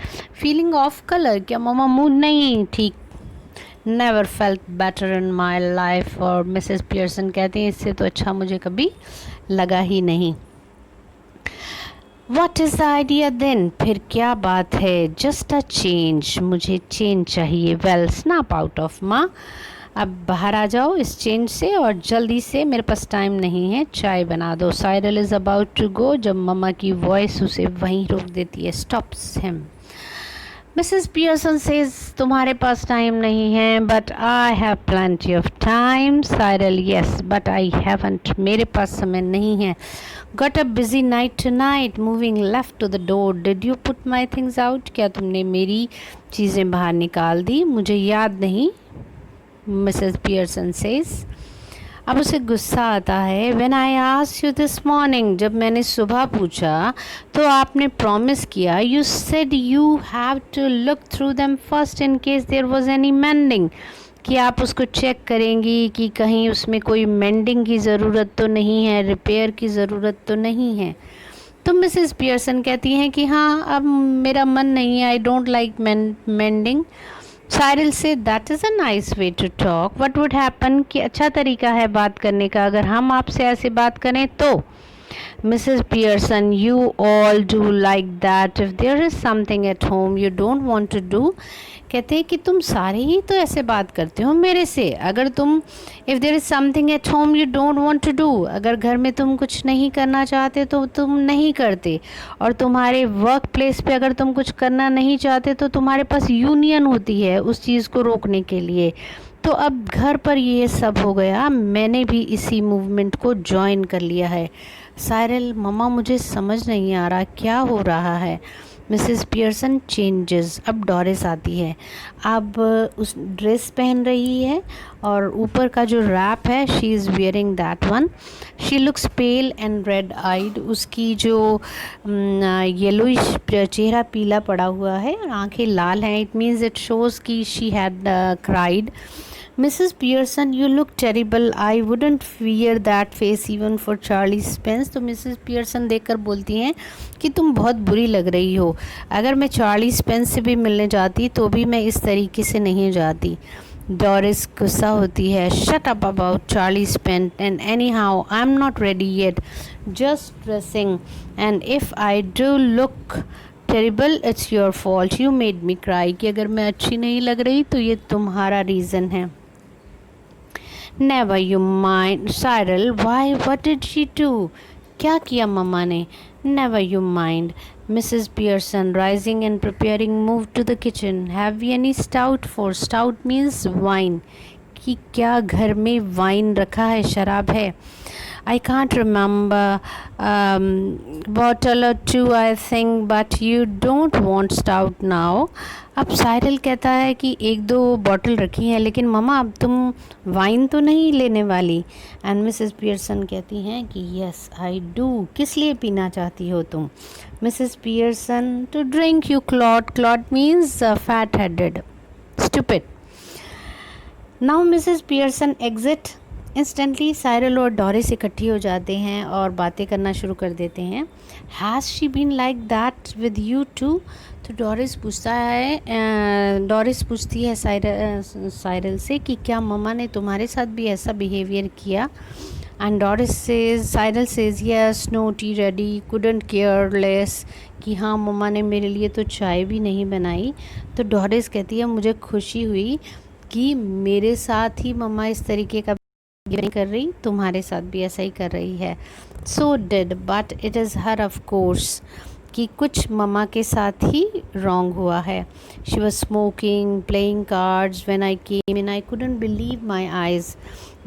फीलिंग ऑफ कलर, क्या ममा मूड नहीं ठीक? Never felt better in my life. और मिसेस पियर्सन कहती हैं इससे तो अच्छा मुझे कभी लगा ही नहीं। What is the idea then? फिर क्या बात है? जस्ट अ चेंज, मुझे चेंज चाहिए। वेल स्नैप आउट ऑफ माँ, अब बाहर आ जाओ इस चेंज से और जल्दी से, मेरे पास टाइम नहीं है, चाय बना दो। Cyril is about to go जब मम्मा की वॉइस उसे वहीं रोक देती है। Stops him. Mrs Pearson says तुम्हारे पास टाइम नहीं है, but I have plenty of time. Cyril yes but I haven't, मेरे पास समय नहीं है। Got a busy night tonight moving left to the door. Did you put my things out? क्या तुमने मेरी चीज़ें बाहर निकाल दी? मुझे याद नहीं। Mrs Pearson says. अब उसे गुस्सा आता है। When I asked you this morning, जब मैंने सुबह पूछा तो आपने प्रॉमिस किया, you said you have to look through them first in case there was any mending, कि आप उसको चेक करेंगी कि कहीं उसमें कोई मेंडिंग की ज़रूरत तो नहीं है, रिपेयर की ज़रूरत तो नहीं है। तो मिसेस पियर्सन कहती हैं कि हाँ अब मेरा मन नहीं है, I don't like mending. Cyril says that is a nice way to talk. What would happen, कि अच्छा तरीका है बात करने का अगर हम आपसे ऐसे बात करें तो। Mrs Pearson, you all do like that if there is something at home you don't want to do. कहते हैं कि तुम सारे ही तो ऐसे बात करते हो मेरे से। अगर तुम if there is something at home you don't want to do, अगर घर में तुम कुछ नहीं करना चाहते तो तुम नहीं करते, और तुम्हारे वर्क प्लेस पे अगर तुम कुछ करना नहीं चाहते तो तुम्हारे पास यूनियन होती है उस चीज़ को रोकने के लिए। तो अब घर पर ये सब हो गया, मैंने भी इसी मूवमेंट को ज्वाइन कर लिया है। साइरल, मम्मा मुझे समझ नहीं आ रहा क्या हो रहा है। Mrs Pearson changes. अब डोरिस आती है, अब उस ड्रेस पहन रही है और ऊपर का जो रैप है she is wearing that one. She looks pale and red eyed, उसकी जो येलोइश चेहरा पीला पड़ा हुआ है और आंखें लाल हैं। इट मीन्स इट शोज़ कि she had cried. Mrs Pearson, you look terrible, I wouldn't fear that face even for Charlie Spence. तो मिसेस पियर्सन देखकर बोलती हैं कि तुम बहुत बुरी लग रही हो, अगर मैं चार्ली स्पेंस से भी मिलने जाती तो भी मैं इस तरीके से नहीं जाती। डोरिस गुस्सा होती है। Shut up about Charlie Spence and any how I am not ready yet, just dressing, and if I do look terrible it's your fault, you made me cry, कि अगर मैं अच्छी नहीं लग रही तो ये तुम्हारा रीज़न है। Never you mind. Cyril, why, what did she do? क्या किया मम्मा ने? Never you mind. Mrs Pearson, rising and preparing, move to the kitchen. Have we any stout for? Stout means wine, कि क्या घर में वाइन रखा है, शराब है? I can't remember, bottle or two I think, but you don't want stout now। अब Cyril कहता है कि एक दो बॉटल रखी हैं, लेकिन मम्मा अब तुम वाइन तो नहीं लेने वाली। एंड मिसेस पियर्सन कहती हैं कि यस आई डू। किस लिए पीना चाहती हो तुम? Mrs Pearson, to drink you clot. Clot means fat headed, stupid. Now Mrs Pearson exit. Instantly Cyril और डोरिस इकट्ठी हो जाते हैं और बातें करना शुरू कर देते हैं। Has she been like that with you too? तो डोरिस पूछती है साइरल से कि क्या मम्मा ने तुम्हारे साथ भी ऐसा बिहेवियर किया? And Doris says, Cyril says yes, no, tea ready, couldn't care less, कि हाँ मम्मा ने मेरे लिए तो चाय भी नहीं बनाई। तो डॉरिस कहती है मुझे खुशी हुई कि मेरे साथ ही मम्मा इस तरीके का नहीं कर रही, तुम्हारे साथ भी ऐसा ही कर रही है। So did, but it is her of course, कि कुछ मम्मा के साथ ही रॉन्ग हुआ है। She was smoking, playing cards, when I came in I couldn't believe my eyes.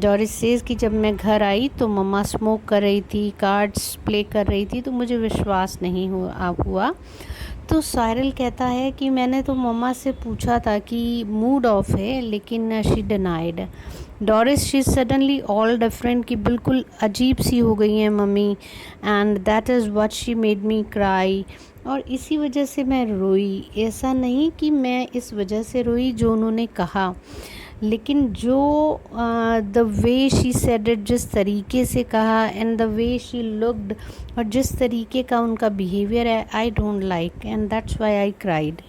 Doris says कि जब मैं घर आई तो मम्मा स्मोक कर रही थी, कार्ड्स प्ले कर रही थी, तो मुझे विश्वास नहीं हुआ। तो साइरल कहता है कि मैंने तो मम्मा से पूछा था कि मूड ऑफ है, लेकिन she denied. Doris, she suddenly all different, कि बिल्कुल अजीब सी हो गई हैं mummy, and that is what she made me cry, और इसी वजह से मैं रोई। ऐसा नहीं कि मैं इस वजह से रोई जो उन्होंने कहा, लेकिन जो the way she said it, जिस तरीके से कहा, and the way she looked, और जिस तरीके का उनका बिहेवियर है, I don't like, and that's why I cried.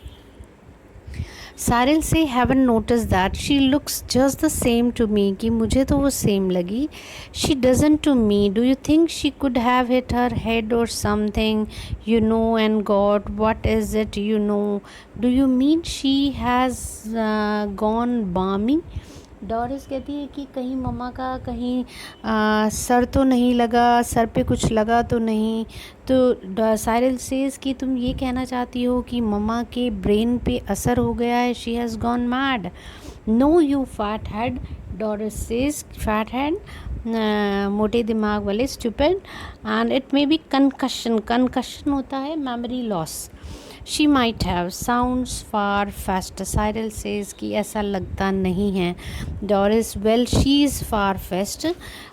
Cyril says haven't notice that she looks just the same to me, कि मुझे तो वो सेम लगी। She doesn't to me, do you think she could have hit her head or something, you know, and God what is it, you know, do you mean she has gone बामी। Doris कहती है कि कहीं मम्मा का कहीं sir तो नहीं लगा, सर पे कुछ लगा तो नहीं। तो साइरल सेज कि तुम ये कहना चाहती हो कि मम्मा के ब्रेन पे असर हो गया है, she has gone mad. No you fat head, Doris says, fat head, मोटे दिमाग वाले, stupid, and it may be concussion, concussion होता है memory loss. She might have, sounds far fetched, Cyril says कि ऐसा लगता नहीं है। Doris, well she is far fetched,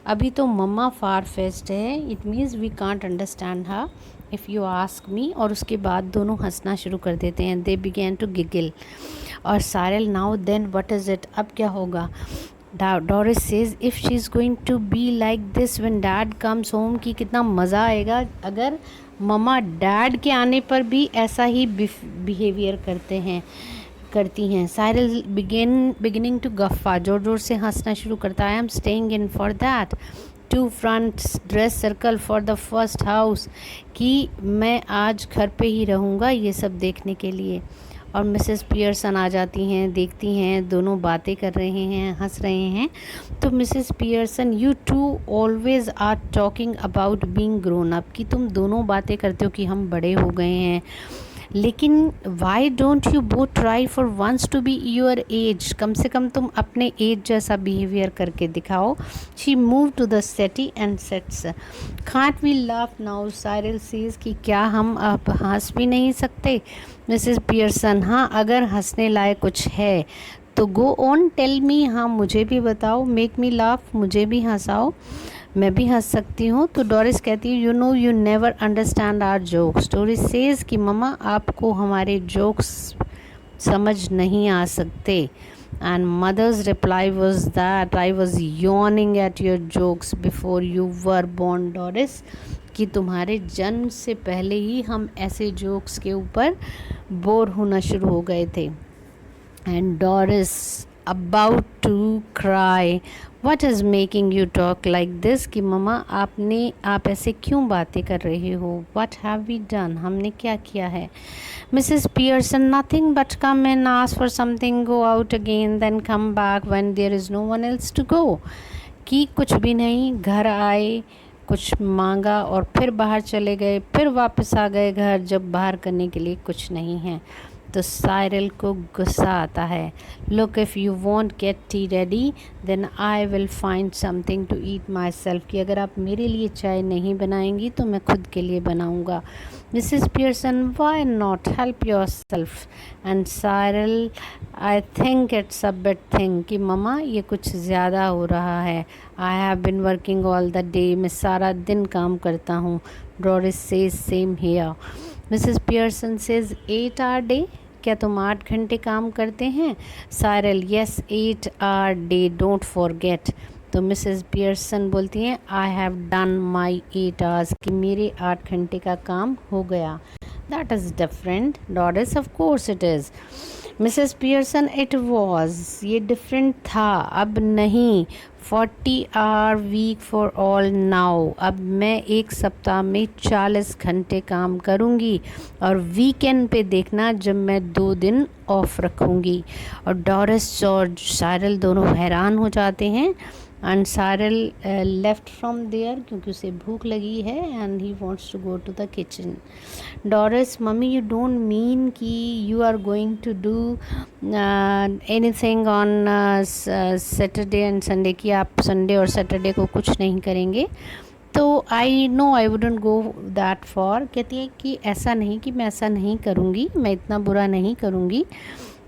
अभी तो मम्मा फार फेस्ट है, it means we can't understand her if you ask me. और उसके बाद दोनों हंसना शुरू कर देते हैं, दे बिगैन टू गिगल। और Cyril, now then what is it, अब क्या होगा। Doris says, if she is going to be like this when dad comes home, कि कितना मज़ा आएगा अगर मम्मा डैड के आने पर भी ऐसा ही बिहेवियर करती हैं। साइरल बिगिनिंग टू गफ्फा, जोर जोर से हंसना शुरू करता है। I am staying in for that, two fronts dress circle for the first house, कि मैं आज घर पे ही रहूँगा ये सब देखने के लिए। और मिसेस पियर्सन आ जाती हैं, देखती हैं, दोनों बातें कर रहे हैं, हंस रहे हैं। तो Mrs Pearson, you two always are talking about being grown up, कि तुम दोनों बातें करते हो कि हम बड़े हो गए हैं, लेकिन why don't you both try for once to be your age, कम से कम तुम अपने एज जैसा बिहेवियर करके दिखाओ। She moves to the settee and sits, can't we laugh now, Cyril says कि क्या हम अब हंस भी नहीं सकते। मिसेस पियर्सन, हाँ अगर हंसने लायक कुछ है तो गो ऑन, टेल मी, हाँ मुझे भी बताओ, मेक मी लाफ, मुझे भी हंसाओ, मैं भी हंस सकती हूँ। तो डॉरिस कहती है, you know you never understand our jokes. Doris says कि मम्मा आपको हमारे जोक्स समझ नहीं आ सकते। And mother's reply was that I was yawning at your jokes before you were born, Doris, कि तुम्हारे जन्म से पहले ही हम ऐसे जोक्स के ऊपर बोर होना शुरू हो गए थे। And Doris about to cry, what is making you talk like this, कि मम्मा आप ऐसे क्यों बातें कर रहे हो, व्हाट हैव वी डन, हमने क्या किया है। Mrs Pearson, nothing but come and ask for something, go out again, then come back when there is no one else to go, कि कुछ भी नहीं, घर आए, कुछ मांगा और फिर बाहर चले गए, फिर वापस आ गए घर जब बाहर करने के लिए कुछ नहीं है। तो साइरल को गुस्सा आता है। Look, if you won't get tea ready then I will find something to eat myself, कि अगर आप मेरे लिए चाय नहीं बनाएंगी तो मैं खुद के लिए बनाऊंगा। Mrs Pearson, why not, help yourself. And Cyril, I think it's a bit thick, कि मम्मा ये कुछ ज़्यादा हो रहा है। I have been working all the day, मैं सारा दिन काम करता हूँ। Doris says same here. Mrs Pearson says 8 hour day, क्या तुम 8 घंटे काम करते हैं। Cyril, yes 8 hour day, don't forget. तो मिसेस पियर्सन बोलती हैं, I have done my 8 hours, कि मेरे 8 घंटे का काम हो गया। That is different, Doris, of course it is. Mrs Pearson, it was, ये डिफरेंट था, अब नहीं। 40 hour week for all now, अब मैं एक सप्ताह में 40 घंटे काम करूँगी और वीकेंड पे देखना जब मैं 2 दिन ऑफ रखूँगी। और डोरिस और साइरल दोनों हैरान हो जाते हैं। And Cyril left from there क्योंकि उसे भूख लगी है and he wants to go to the kitchen. Doris, mummy you don't mean कि you are going to do anything on Saturday and Sunday, कि आप संडे और सैटरडे को कुछ नहीं करेंगे? तो I know I wouldn't go that for. कहती है कि ऐसा नहीं कि मैं ऐसा नहीं करूँगी, मैं इतना बुरा नहीं करूँगी,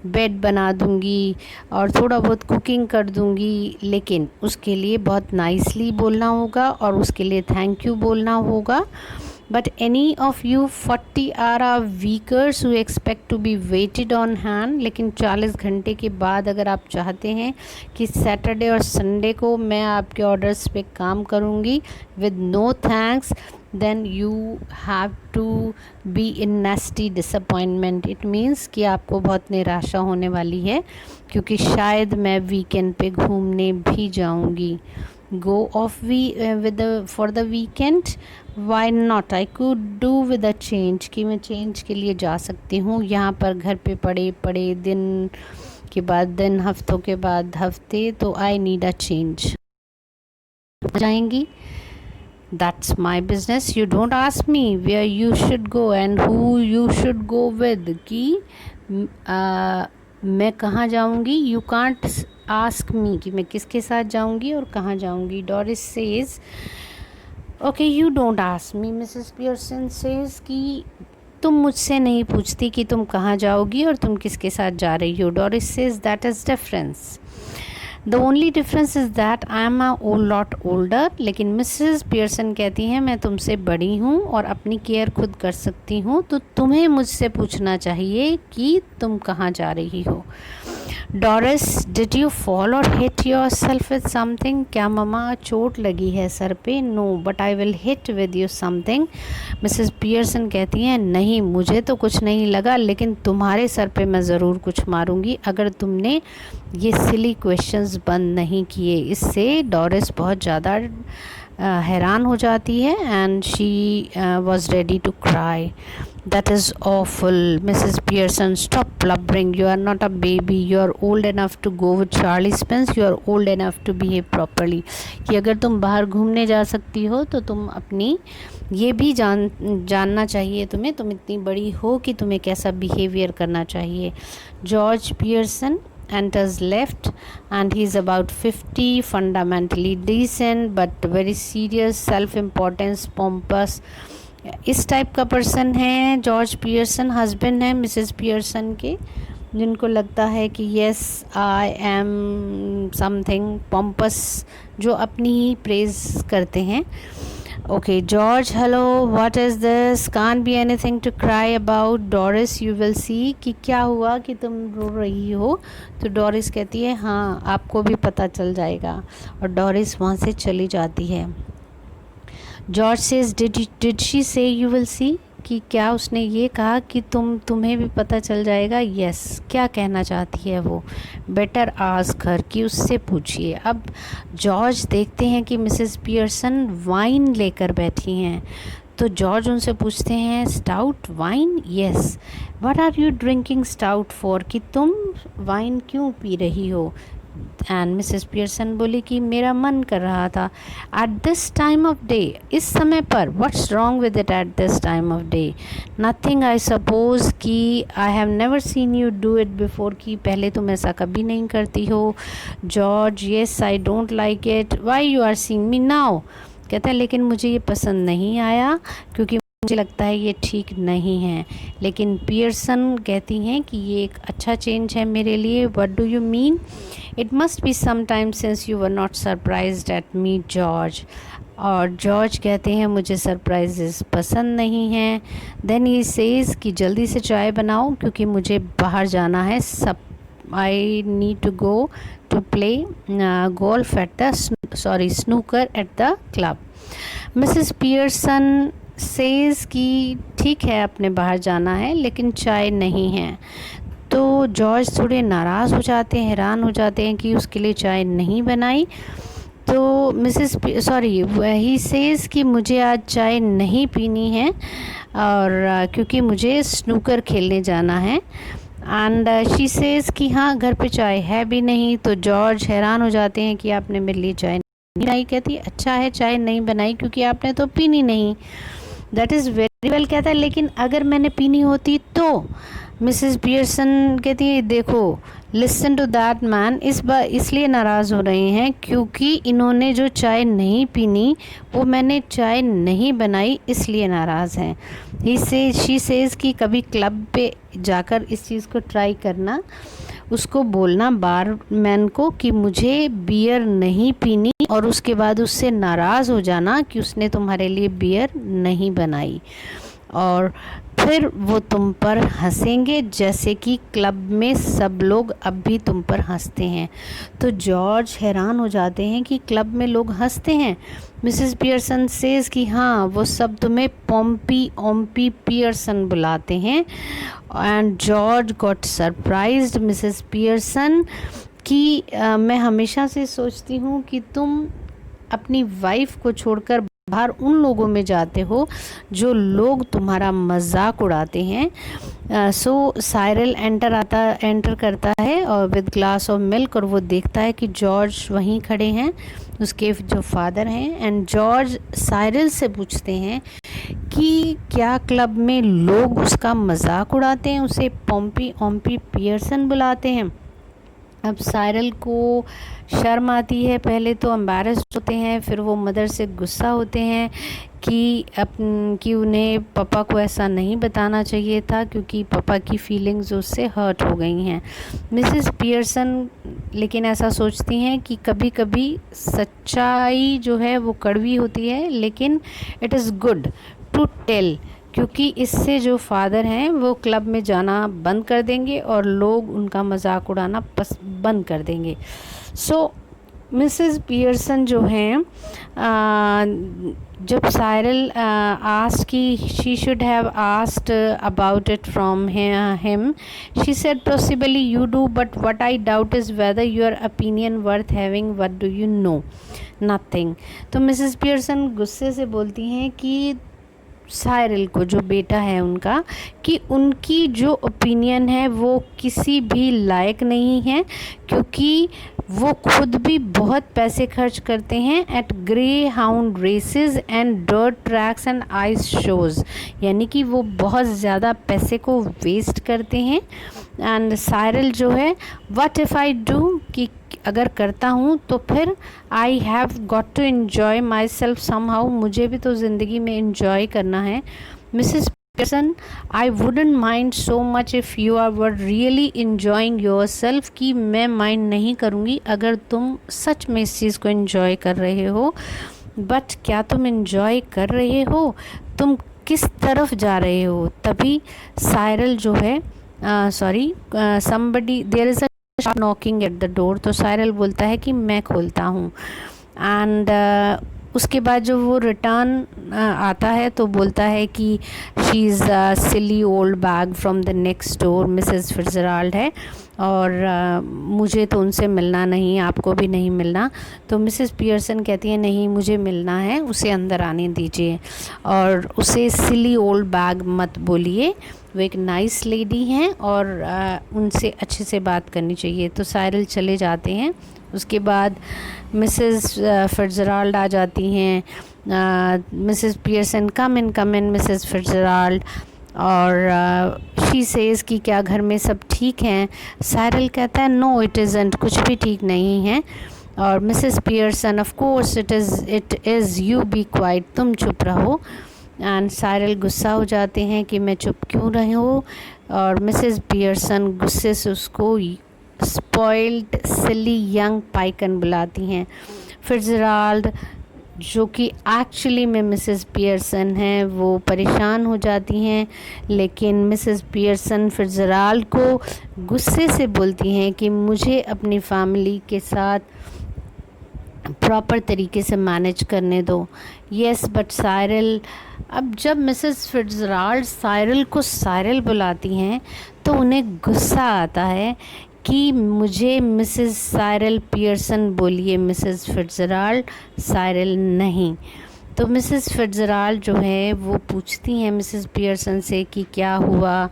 बेड बना दूँगी और थोड़ा बहुत कुकिंग कर दूँगी, लेकिन उसके लिए बहुत नाइसली बोलना होगा और उसके लिए थैंक यू बोलना होगा। But any of you 40 are workers who expect to be waited on hand, लेकिन 40 घंटे के बाद अगर आप चाहते हैं कि सैटरडे और संडे को मैं आपके ऑर्डर्स पे काम करूँगी with no thanks, then you have to be in nasty disappointment. It means कि आपको बहुत निराशा होने वाली है क्योंकि शायद मैं वीकेंड पे घूमने भी जाऊंगी। Go off with the for the weekend? Why not? I could do with a change, कि मैं चेंज के लिए जा सकती हूँ। यहाँ पर घर पे पड़े पड़े दिन के बाद दिन, हफ्तों के बाद हफ्ते, तो आई नीड अ चेंज। जाएंगी? That's my business. You don't ask me where you should go and who you should go with, कि मैं कहाँ जाऊँगी। You can't ask me कि मैं किसके साथ जाऊँगी और कहाँ जाऊँगी। Doris says, okay you don't ask me. Mrs. Pearson says कि तुम मुझसे नहीं पूछती कि तुम कहाँ जाओगी और तुम किसके साथ जा रही हो। Doris says that is difference. The only difference is that I am a lot older. लेकिन मिसेस पियर्सन कहती हैं मैं तुमसे बड़ी हूँ और अपनी केयर खुद कर सकती हूँ, तो तुम्हें मुझसे पूछना चाहिए कि तुम कहाँ जा रही हो। Doris, did you fall or hit yourself with something? क्या मम्मा चोट लगी है सर पे? No but I will hit with you something. Mrs Pearson कहती हैं नहीं मुझे तो कुछ नहीं लगा, लेकिन तुम्हारे सर पे मैं ज़रूर कुछ मारूंगी अगर तुमने ये सिली क्वेश्चंस बंद नहीं किए। इससे डोरिस बहुत ज़्यादा हैरान हो जाती है and she was ready to cry. That is awful. Mrs. Pearson, stop blubbering. You are not a baby. You are old enough to go with Charlie Spence. You are old enough to behave properly. कि अगर तुम बाहर घूमने जा सकती हो तो तुम अपनी ये भी जानना चाहिए तुम्हें, तुम इतनी बड़ी हो कि तुम्हें कैसा बिहेवियर करना चाहिए। George Pearson enters left and he is about 50, fundamentally decent but very serious, self-importance, pompous. इस टाइप का पर्सन है जॉर्ज पियर्सन। हस्बैंड है मिसेस पियर्सन के, जिनको लगता है कि yes I am something, pompous, जो अपनी ही प्रेज करते हैं। Okay George, hello, what is this? Can't be anything to cry about. Doris, you will see, कि क्या हुआ कि तुम रो रही हो? तो डोरिस कहती है हाँ आपको भी पता चल जाएगा, और डोरिस वहाँ से चली जाती है। जॉर्ज सेज डिड शी से यू विल सी, कि क्या उसने ये कहा कि तुम्हें भी पता चल जाएगा? यस। क्या कहना चाहती है वो? बेटर आस्क हर, कि उससे पूछिए। अब जॉर्ज देखते हैं कि मिसेस पियर्सन वाइन लेकर बैठी हैं, तो जॉर्ज उनसे पूछते हैं stout wine? Yes. What are you drinking stout for, कि तुम वाइन क्यों पी रही हो? एंड मिसेस पियर्सन बोली कि मेरा मन कर रहा था। At this time of day, इस समय पर? What's wrong with it at this time of day? Nothing I suppose, कि I have never seen you do it before, कि पहले तुम ऐसा कभी नहीं करती हो। George, yes I don't like it. Why you are seeing me now? कहता है लेकिन मुझे ये पसंद नहीं आया क्योंकि मुझे लगता है ये ठीक नहीं है। लेकिन पियर्सन कहती हैं कि ये एक अच्छा चेंज है मेरे लिए। What do you mean? It must be some time since you were not surprised at me George. और जॉर्ज कहते हैं मुझे सरप्राइजेस पसंद नहीं हैं। देन ही सेज कि जल्दी से चाय बनाओ क्योंकि मुझे बाहर जाना है। सब I need to go to play golf at the snooker at the club. Mrs Pearson says कि ठीक है अपने बाहर जाना है लेकिन चाय नहीं है। तो जॉर्ज थोड़े नाराज़ हो जाते हैं, हैरान हो जाते हैं कि उसके लिए चाय नहीं बनाई। तो ही सेज़ कि मुझे आज चाय नहीं पीनी है और क्योंकि मुझे स्नूकर खेलने जाना है। एंड शी सेज़ कि हाँ, घर पे चाय है भी नहीं। तो जॉर्ज हैरान हो जाते हैं कि आपने मेरे लिए चाय नहीं बनाई। कहती अच्छा है चाय नहीं बनाई क्योंकि आपने तो पीनी नहीं। दैट इज़ वेरी वेल कहता है, लेकिन अगर मैंने पीनी होती तो। मिसेस पियर्सन कहती है देखो, लिसन टू दैट मैन, इस बार इसलिए नाराज़ हो रहे हैं क्योंकि इन्होंने जो चाय नहीं पीनी वो मैंने चाय नहीं बनाई, इसलिए नाराज़ हैं। शी सेज़ कि कभी क्लब पे जाकर इस चीज़ को ट्राई करना, उसको बोलना बारमैन को कि मुझे बियर नहीं पीनी, और उसके बाद उससे नाराज़ हो जाना कि उसने तुम्हारे लिए बियर नहीं बनाई, और फिर वो तुम पर हंसेंगे जैसे कि क्लब में सब लोग अब भी तुम पर हंसते हैं। तो जॉर्ज हैरान हो जाते हैं कि क्लब में लोग हंसते हैं। मिसेस पियर्सन सेज़ कि हाँ, वो सब तुम्हें पॉम्पी ओम्पी पियर्सन बुलाते हैं। And George got surprised Mrs Pearson कि मैं हमेशा से सोचती हूँ कि तुम अपनी वाइफ को छोड़कर बाहर उन लोगों में जाते हो जो लोग तुम्हारा मजाक उड़ाते हैं। सो साइरल एंटर करता है और विद ग्लास ऑफ मिल्क, और वो देखता है कि जॉर्ज वहीं खड़े हैं, उसके जो फादर हैं। एंड जॉर्ज साइरल से पूछते हैं कि क्या क्लब में लोग उसका मजाक उड़ाते हैं, उसे पॉम्पी ओम्पी पियर्सन बुलाते हैं। अब साइरल को शर्म आती है, पहले तो एम्बैरेस्ड होते हैं, फिर वो मदर से गुस्सा होते हैं कि उन्हें पापा को ऐसा नहीं बताना चाहिए था क्योंकि पापा की फीलिंग्स उससे हर्ट हो गई हैं। मिसेस पियर्सन लेकिन ऐसा सोचती हैं कि कभी कभी सच्चाई जो है वो कड़वी होती है, लेकिन it is good to tell, क्योंकि इससे जो फादर हैं वो क्लब में जाना बंद कर देंगे और लोग उनका मजाक उड़ाना बंद कर देंगे। सो मिसेस पियर्सन जो हैं, जब साइरल आस्क्ड कि she should have asked about it from him, she said possibly you do, but what I doubt is whether your opinion worth having, what do you know, nothing. तो Mrs Pearson गुस्से से बोलती हैं कि Cyril को, जो बेटा है उनका, कि उनकी जो ओपिनियन है वो किसी भी लायक नहीं है, क्योंकि वो खुद भी बहुत पैसे खर्च करते हैं at greyhound races and dirt tracks and ice shows, यानी कि वो बहुत ज़्यादा पैसे को वेस्ट करते हैं। एंड साइरल जो है, व्हाट इफ़ आई डू, कि अगर करता हूँ तो फिर I have got to enjoy myself somehow, मुझे भी तो ज़िंदगी में इन्जॉय करना है। Mrs Pearson, I wouldn't mind so much if you are were really enjoying yourself, कि मैं माइंड नहीं करूँगी अगर तुम सच में इस चीज़ को इन्जॉय कर रहे हो, बट क्या तुम इन्जॉय कर रहे हो, तुम किस तरफ जा रहे हो। तभी साइरल जो है, somebody there is a knocking at the door, तो साइरल बोलता है कि मैं खोलता हूँ। एंड उसके बाद जो वो रिटर्न आता है तो बोलता है कि she is a silly old bag from the next door, Mrs Fitzgerald है, और मुझे तो उनसे मिलना नहीं, आपको भी नहीं मिलना। तो मिसेस पियर्सन कहती है नहीं, मुझे मिलना है, उसे अंदर आने दीजिए, और उसे सिली ओल्ड बैग मत बोलिए, वो एक नाइस लेडी हैं और उनसे अच्छे से बात करनी चाहिए। तो साइरल चले जाते हैं। उसके बाद मिसेस फिट्जराल्ड आ जाती हैं। Mrs Pearson, come in Mrs Fitzgerald, और शी सेज़ कि क्या घर में सब ठीक हैं। साइरल कहता है नो इट इज़ंट, कुछ भी ठीक नहीं है। और Mrs Pearson, of course it is you be quiet, तुम चुप रहो। एंड साइरल गुस्सा हो जाते हैं कि मैं चुप क्यों रही हूँ, और मिसेस पियर्सन गुस्से से उसको स्पॉइल्ड सिली यंग पाइकन बुलाती हैं। फिट्जराल्ड, जो कि एक्चुअली में मिसेस पियर्सन हैं, वो परेशान हो जाती हैं, लेकिन मिसेस पियर्सन फिट्जराल्ड को गुस्से से बोलती हैं कि मुझे अपनी फैमिली के साथ प्रॉपर तरीके से मैनेज करने दो। Yes but Cyril. अब जब मिसेस फिट्जराल्ड साइरल को साइरल बुलाती हैं तो उन्हें गुस्सा आता है कि मुझे मिसेस साइरल पियर्सन बोलिए, मिसेस फिट्जराल्ड साइरल नहीं। तो मिसेस फिट्जराल्ड जो है वो पूछती हैं मिसेस पियर्सन से कि क्या हुआ,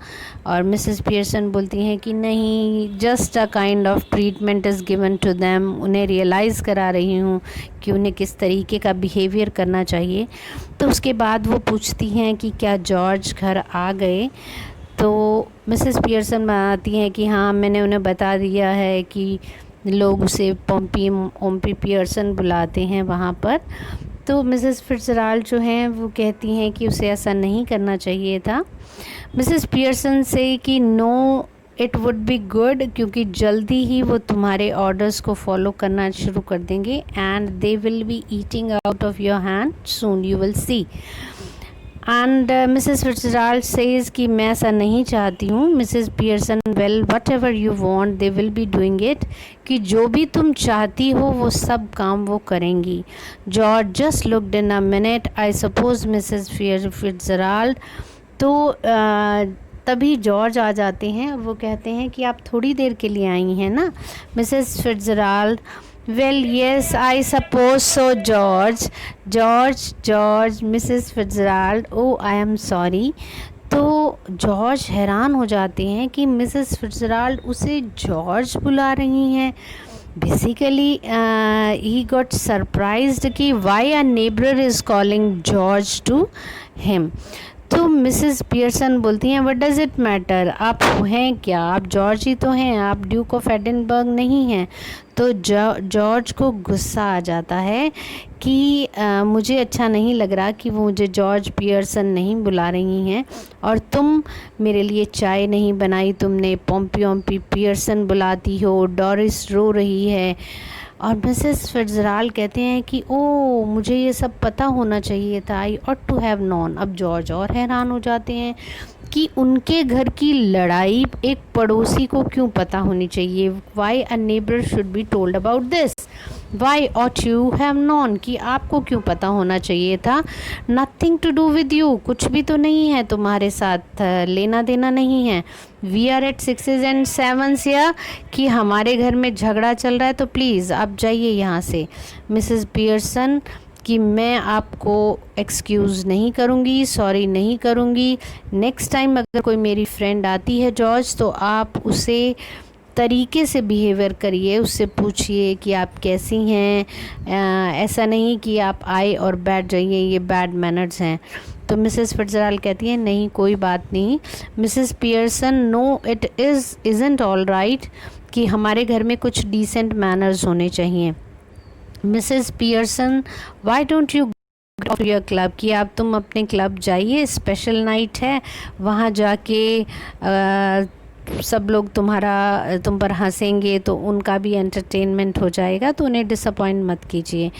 और मिसेस पियर्सन बोलती हैं कि नहीं, just a kind of treatment is given to them. उन्हें रियलाइज़ करा रही हूँ कि उन्हें किस तरीके का बिहेवियर करना चाहिए। तो उसके बाद वो पूछती हैं कि क्या जॉर्ज घर आ गए। तो मिसेस पियर्सन बताती हैं कि हाँ, मैंने उन्हें बता दिया है कि लोग उसे ओम्पी पियर्सन बुलाते हैं वहाँ पर। तो मिसेस फिट्जराल्ड जो हैं वो कहती हैं कि उसे ऐसा नहीं करना चाहिए था। मिसेस पियर्सन से कि no, it would be good, क्योंकि जल्दी ही वो तुम्हारे ऑर्डर्स को फॉलो करना शुरू कर देंगे, and they will be eating out of your hand soon, you will C. And Mrs Fitzgerald says कि मैं ऐसा नहीं चाहती हूँ। Mrs Pearson, well what ever you want they will be doing it, कि जो भी तुम चाहती हो वो सब काम वो करेंगी। George just looked in a minute, I suppose Mrs Fitzgerald. तो तभी जॉर्ज आ जाते हैं। वो कहते हैं कि आप थोड़ी देर के लिए आई हैं ना। Mrs Fitzgerald, well yes I suppose so George. George Mrs Fitzgerald, oh I am sorry. तो जॉर्ज हैरान हो जाते हैं कि मिसेस फिट्जराल्ड उसे जॉर्ज बुला रही हैं। बेसिकली ही गॉट सरप्राइज्ड कि why a neighbour is calling George to him. तो मिसेस पियर्सन बोलती हैं, व्हाट डज़ इट मैटर, आप हैं क्या, आप जॉर्ज ही तो हैं, आप ड्यूक ऑफ एडिनबर्ग नहीं हैं। तो जॉर्ज को गुस्सा आ जाता है कि मुझे अच्छा नहीं लग रहा कि वो मुझे जॉर्ज पियर्सन नहीं बुला रही हैं, और तुम मेरे लिए चाय नहीं बनाई, तुमने पोम्पी पियर्सन बुलाती हो, डोरिस रो रही है। और मिसेस फिट्जराल्ड कहते हैं कि ओ, मुझे ये सब पता होना चाहिए था, I ought to have known. अब जॉर्ज और हैरान हो जाते हैं कि उनके घर की लड़ाई एक पड़ोसी को क्यों पता होनी चाहिए। Why a neighbour should be told about this, why ought you have known, कि आपको क्यों पता होना चाहिए था। Nothing to do with you, कुछ भी तो नहीं है तुम्हारे साथ, लेना देना नहीं है। We are eight 6s and 7s या कि हमारे घर में झगड़ा चल रहा है, तो प्लीज़ आप जाइए यहाँ से। मिसेस पियर्सन, कि मैं आपको एक्सक्यूज़ नहीं करूँगी, सॉरी नहीं करूँगी। नेक्स्ट टाइम अगर कोई मेरी फ्रेंड आती है जॉर्ज, तो आप उसे तरीके से बिहेवियर करिए, उससे पूछिए कि आप कैसी हैं, ऐसा नहीं कि आप आए और बैठ जाइए, ये बैड मैनर्स हैं। तो मिसेस फिट्जराल्ड कहती हैं, नहीं कोई बात नहीं Mrs Pearson, no it isn't all right, कि हमारे घर में कुछ डिसेंट मैनर्स होने चाहिए। Mrs Pearson, why don't you go to your club, कि आप तुम अपने क्लब जाइए, स्पेशल नाइट है, वहाँ जाके सब लोग तुम पर हंसेंगे तो उनका भी एंटरटेनमेंट हो जाएगा, तो उन्हें डिसअपॉइंट मत कीजिए।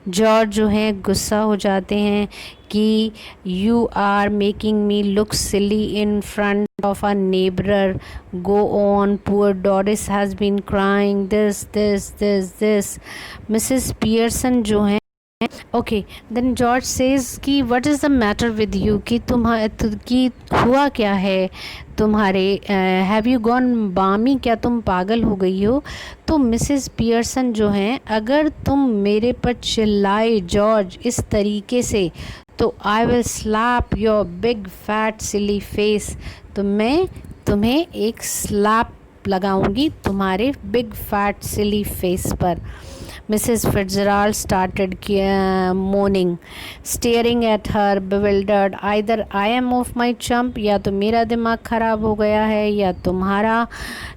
जॉर्ज जो है गुस्सा हो जाते हैं कि you are making me look silly in front of a neighbour, go on, poor Doris has been crying, this. Mrs Pearson जो है, ओके, देन जॉर्ज सेज कि what is the matter with you, कि कि हुआ क्या है तुम्हारे, have you gone बामी, क्या तुम पागल हो गई हो। तो मिसेस पियर्सन जो हैं, अगर तुम मेरे पर चिल्लाए जॉर्ज इस तरीके से, तो I will slab your big fat silly face, तो मैं तुम्हें एक स्लैप लगाऊंगी तुम्हारे बिग फैट सिली फेस पर। Mrs. Fitzgerald started moaning, staring at her, bewildered. Either I am off my chump, या तो मेरा दिमाग ख़राब हो गया है या तुम्हारा।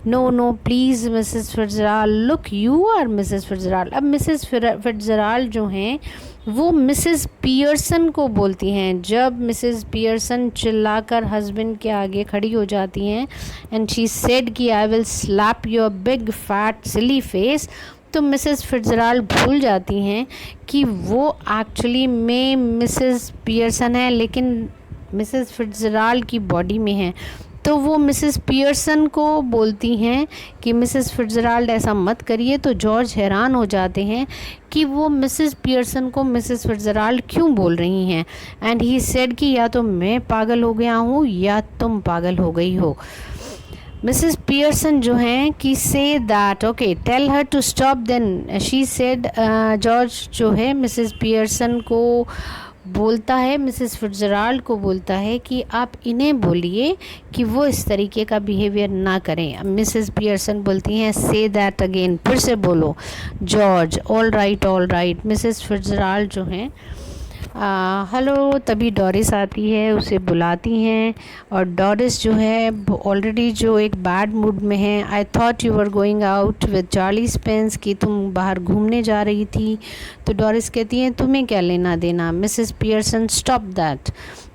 No, please Mrs. Fitzgerald, look you are Mrs. Fitzgerald। अब Mrs. Fitzgerald जो हैं वो मिसेस पियर्सन को बोलती हैं। जब मिसेस पियर्सन चिल्लाकर हस्बैंड के आगे खड़ी हो जाती हैं, एंड शी सेड कि I will slab your big fat silly face, तो मिसेस फिट्जराल्ड भूल जाती हैं कि वो एक्चुअली में मिसेस पियर्सन है, लेकिन मिसेस फिट्जराल्ड की बॉडी में है। तो वो मिसेस पियर्सन को बोलती हैं कि मिसेस फिट्जराल्ड ऐसा मत करिए। तो जॉर्ज हैरान हो जाते हैं कि वो मिसेस पियर्सन को मिसेस फिट्जराल्ड क्यों बोल रही हैं। एंड ही सेड कि या तो मैं पागल हो गया हूँ या तुम पागल हो गई हो। मिसेस पियर्सन जो हैं कि say that okay tell her to stop then she said. George जो है मिसेस पियर्सन को बोलता है, मिसेस फिट्जराल्ड को बोलता है कि आप इन्हें बोलिए कि वो इस तरीके का बिहेवियर ना करें। मिसेस पियर्सन बोलती हैं से दैट अगेन, फिर से बोलो George. All right. Mrs Fitzgerald जो हैं हेलो, तभी डोरिस आती है, उसे बुलाती हैं और डोरिस जो है ऑलरेडी जो एक बैड मूड में है। I thought you were going out with Charlie Spence, कि तुम बाहर घूमने जा रही थी। तो डोरिस कहती हैं तुम्हें क्या लेना देना। Mrs Pearson stop that.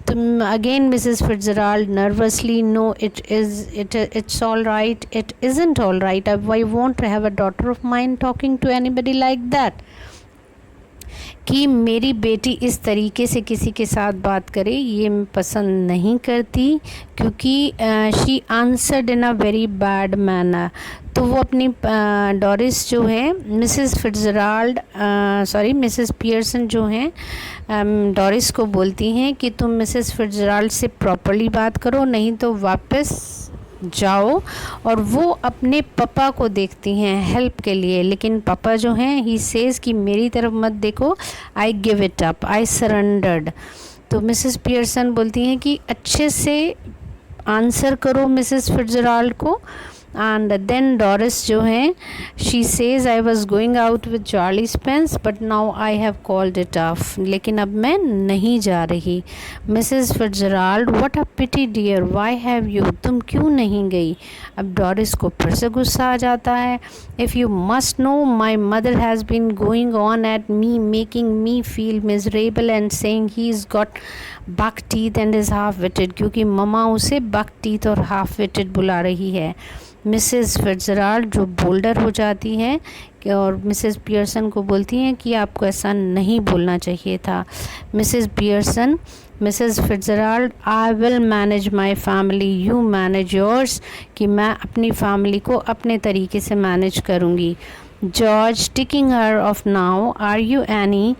तुम again Mrs Fitzgerald nervously no it's all right, it isn't all right, I won't have a daughter of mine talking to anybody like that, कि मेरी बेटी इस तरीके से किसी के साथ बात करे ये मैं पसंद नहीं करती, क्योंकि she answered in a very bad manner. तो वो अपनी डोरिस जो है मिसेस फिट्जराल्ड मिसेस पियर्सन जो हैं डोरिस को बोलती हैं कि तुम मिसेस फिट्जराल्ड से प्रॉपर्ली बात करो, नहीं तो वापस जाओ। और वो अपने पापा को देखती हैं हेल्प के लिए, लेकिन पापा जो हैं ही सेज कि मेरी तरफ मत देखो, I give it up, I surrendered. तो मिसेस पियर्सन बोलती हैं कि अच्छे से आंसर करो मिसेस फिट्जराल्ड को। एंड देन डोरिस जो हैं she says I was going out with Charlie Spence but now I have called it off, लेकिन अब मैं नहीं जा रही। Mrs Fitzgerald what a pity dear, why have you, तुम क्यों नहीं गई। अब डोरिस को फिर से गुस्सा आ जाता है। If you must know my mother has been going on at me making me feel miserable and saying he is got buck teeth and is half witted, क्योंकि ममा उसे बक टीथ और हाफ विटेड बुला रही है। Mrs Fitzgerald जो boulder हो जाती है और मिसेस पियर्सन को बोलती हैं कि आपको ऐसा नहीं बोलना चाहिए था। Mrs Fitzgerald I will manage my family, you manage yours, कि मैं अपनी फैमिली को अपने तरीके से मैनेज करूँगी। George ticking her off now, are you any.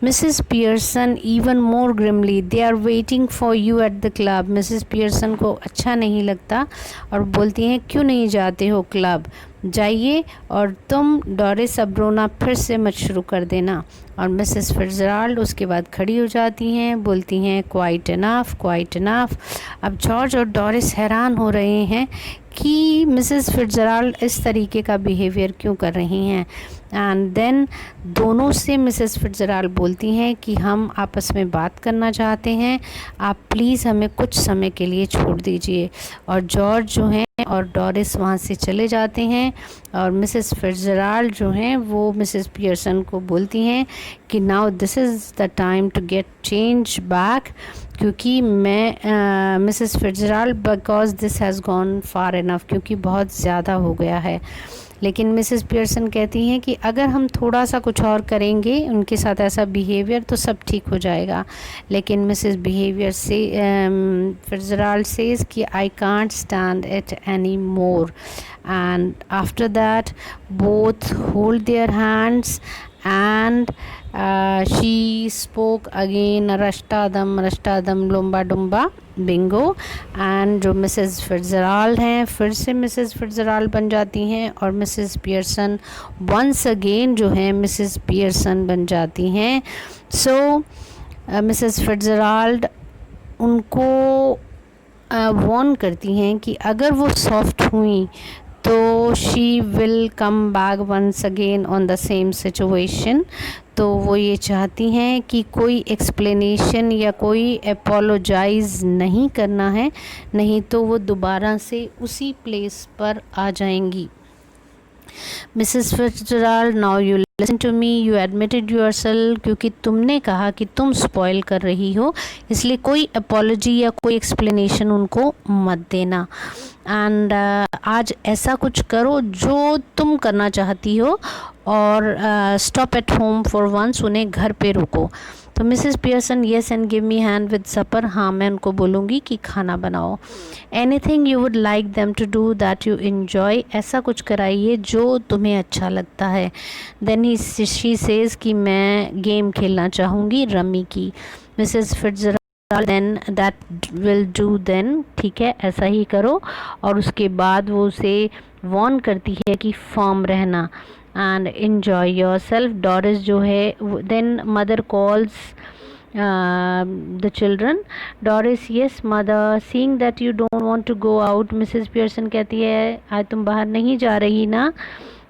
Mrs Pearson even more grimly, they are waiting for you at the club. Mrs Pearson को अच्छा नहीं लगता और बोलती हैं क्यों नहीं जाते हो क्लब, जाइए और तुम डोरिस अब रोना फिर से मत शुरू कर देना। और मिसेस फिट्जराल्ड उसके बाद खड़ी हो जाती हैं, बोलती हैं क्वाइट इनफ। अब जॉर्ज और डोरिस हैरान हो रहे हैं कि मिसेस फिट्जराल्ड इस तरीके का बिहेवियर क्यों कर रही हैं। एंड देन दोनों से मिसेस फिट्जराल्ड बोलती हैं कि हम आपस में बात करना चाहते हैं, आप प्लीज़ हमें कुछ समय के लिए छोड़ दीजिए। और जॉर्ज जो हैं और डोरिस वहाँ से चले जाते हैं और मिसेस फिट्जराल्ड जो हैं वो मिसेस पियर्सन को बोलती हैं कि now this is the time to get change back, क्योंकि मैं Mrs Fitzgerald because this has gone far enough, क्योंकि बहुत ज़्यादा हो गया है। लेकिन मिसेस पियर्सन कहती हैं कि अगर हम थोड़ा सा कुछ और करेंगे उनके साथ ऐसा बिहेवियर तो सब ठीक हो जाएगा। लेकिन मिसेस बिहेवियर से फिट्जराल्ड सेज कि I can't stand it any more. And after that both hold their hands and she spoke again रष्टादम लोम्बा डुम्बा बिंगो। एंड जो मिसेस फिट्जराल्ड हैं फिर से मिसेस फिट्जराल्ड बन जाती हैं और मिसेस पियर्सन वंस अगेन जो है मिसेस पियर्सन बन जाती हैं। सो मिसेस फिट्जराल्ड उनको वॉर्न करती हैं कि अगर वो सॉफ्ट हुई तो she will come back once again on the same situation. तो वो ये चाहती हैं कि कोई एक्सप्लेनेशन या कोई अपोलोजाइज़ नहीं करना है, नहीं तो वो दोबारा से उसी प्लेस पर आ जाएंगी। Mrs Fitzgerald now you listen to me, you admitted yourself, क्योंकि तुमने कहा कि तुम स्पॉइल कर रही हो, इसलिए कोई अपोलॉजी या कोई एक्सप्लेनेशन उनको मत देना। एंड आज ऐसा कुछ करो जो तुम करना चाहती हो और stop at home for once, उन्हें घर पे रोको। तो Mrs Pearson, yes and give me hand with supper, हाँ मैं उनको बोलूँगी कि खाना बनाओ। Anything you would like them to do that you enjoy, ऐसा कुछ कराइए जो तुम्हें अच्छा लगता है। देन शी सेज़ कि मैं गेम खेलना चाहूँगी रमी की। Mrs Fitzgerald, then that will do then, ठीक है ऐसा ही करो। और उसके बाद वो उसे वॉर्न करती है कि फर्म रहना and enjoy yourself. Doris जो है, then mother calls the children. Doris, yes mother, seeing that you don't want to go out. Mrs Pearson कहती है आज तुम बाहर नहीं जा रही ना।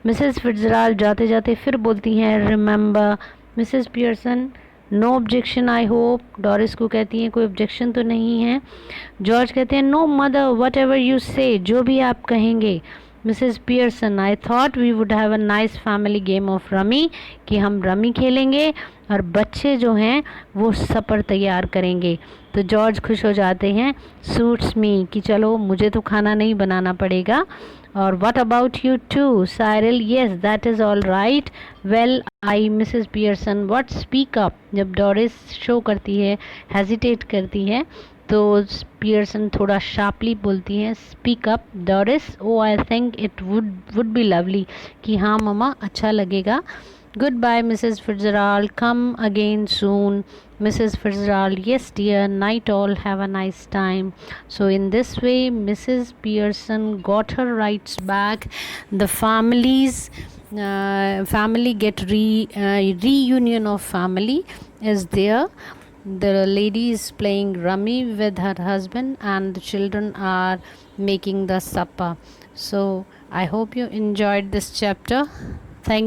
मिसेस फिट्जराल्ड जाते जाते फिर बोलती हैं remember. Mrs Pearson, no objection I hope. Doris को कहती हैं कोई ऑब्जेक्शन तो नहीं है। जॉर्ज कहते हैं no mother, whatever you say, जो भी आप कहेंगे। Mrs Pearson, I thought we would have a nice family game of rummy, कि हम रमी खेलेंगे और बच्चे जो हैं वो सपर तैयार करेंगे। तो जॉर्ज खुश हो जाते हैं, सूट्स मी, कि चलो मुझे तो खाना नहीं बनाना पड़ेगा। और what about you too Cyril, yes that is all right. Well I Mrs Pearson, what, speak up. जब डॉरिस शो करती है, हेजिटेट करती है, तो पियर्सन थोड़ा शार्पली बोलती हैं speak up Doris. Oh I think it would be lovely, कि हाँ ममा अच्छा लगेगा। Goodbye Mrs Fitzgerald, come again soon. Mrs. Fitzgerald, yes dear, night all, have a nice time. So in this way Mrs. Pearson got her rights back. The family get reunion of family is there. The lady is playing rummy with her husband and the children are making the supper. So I hope you enjoyed this chapter. Thank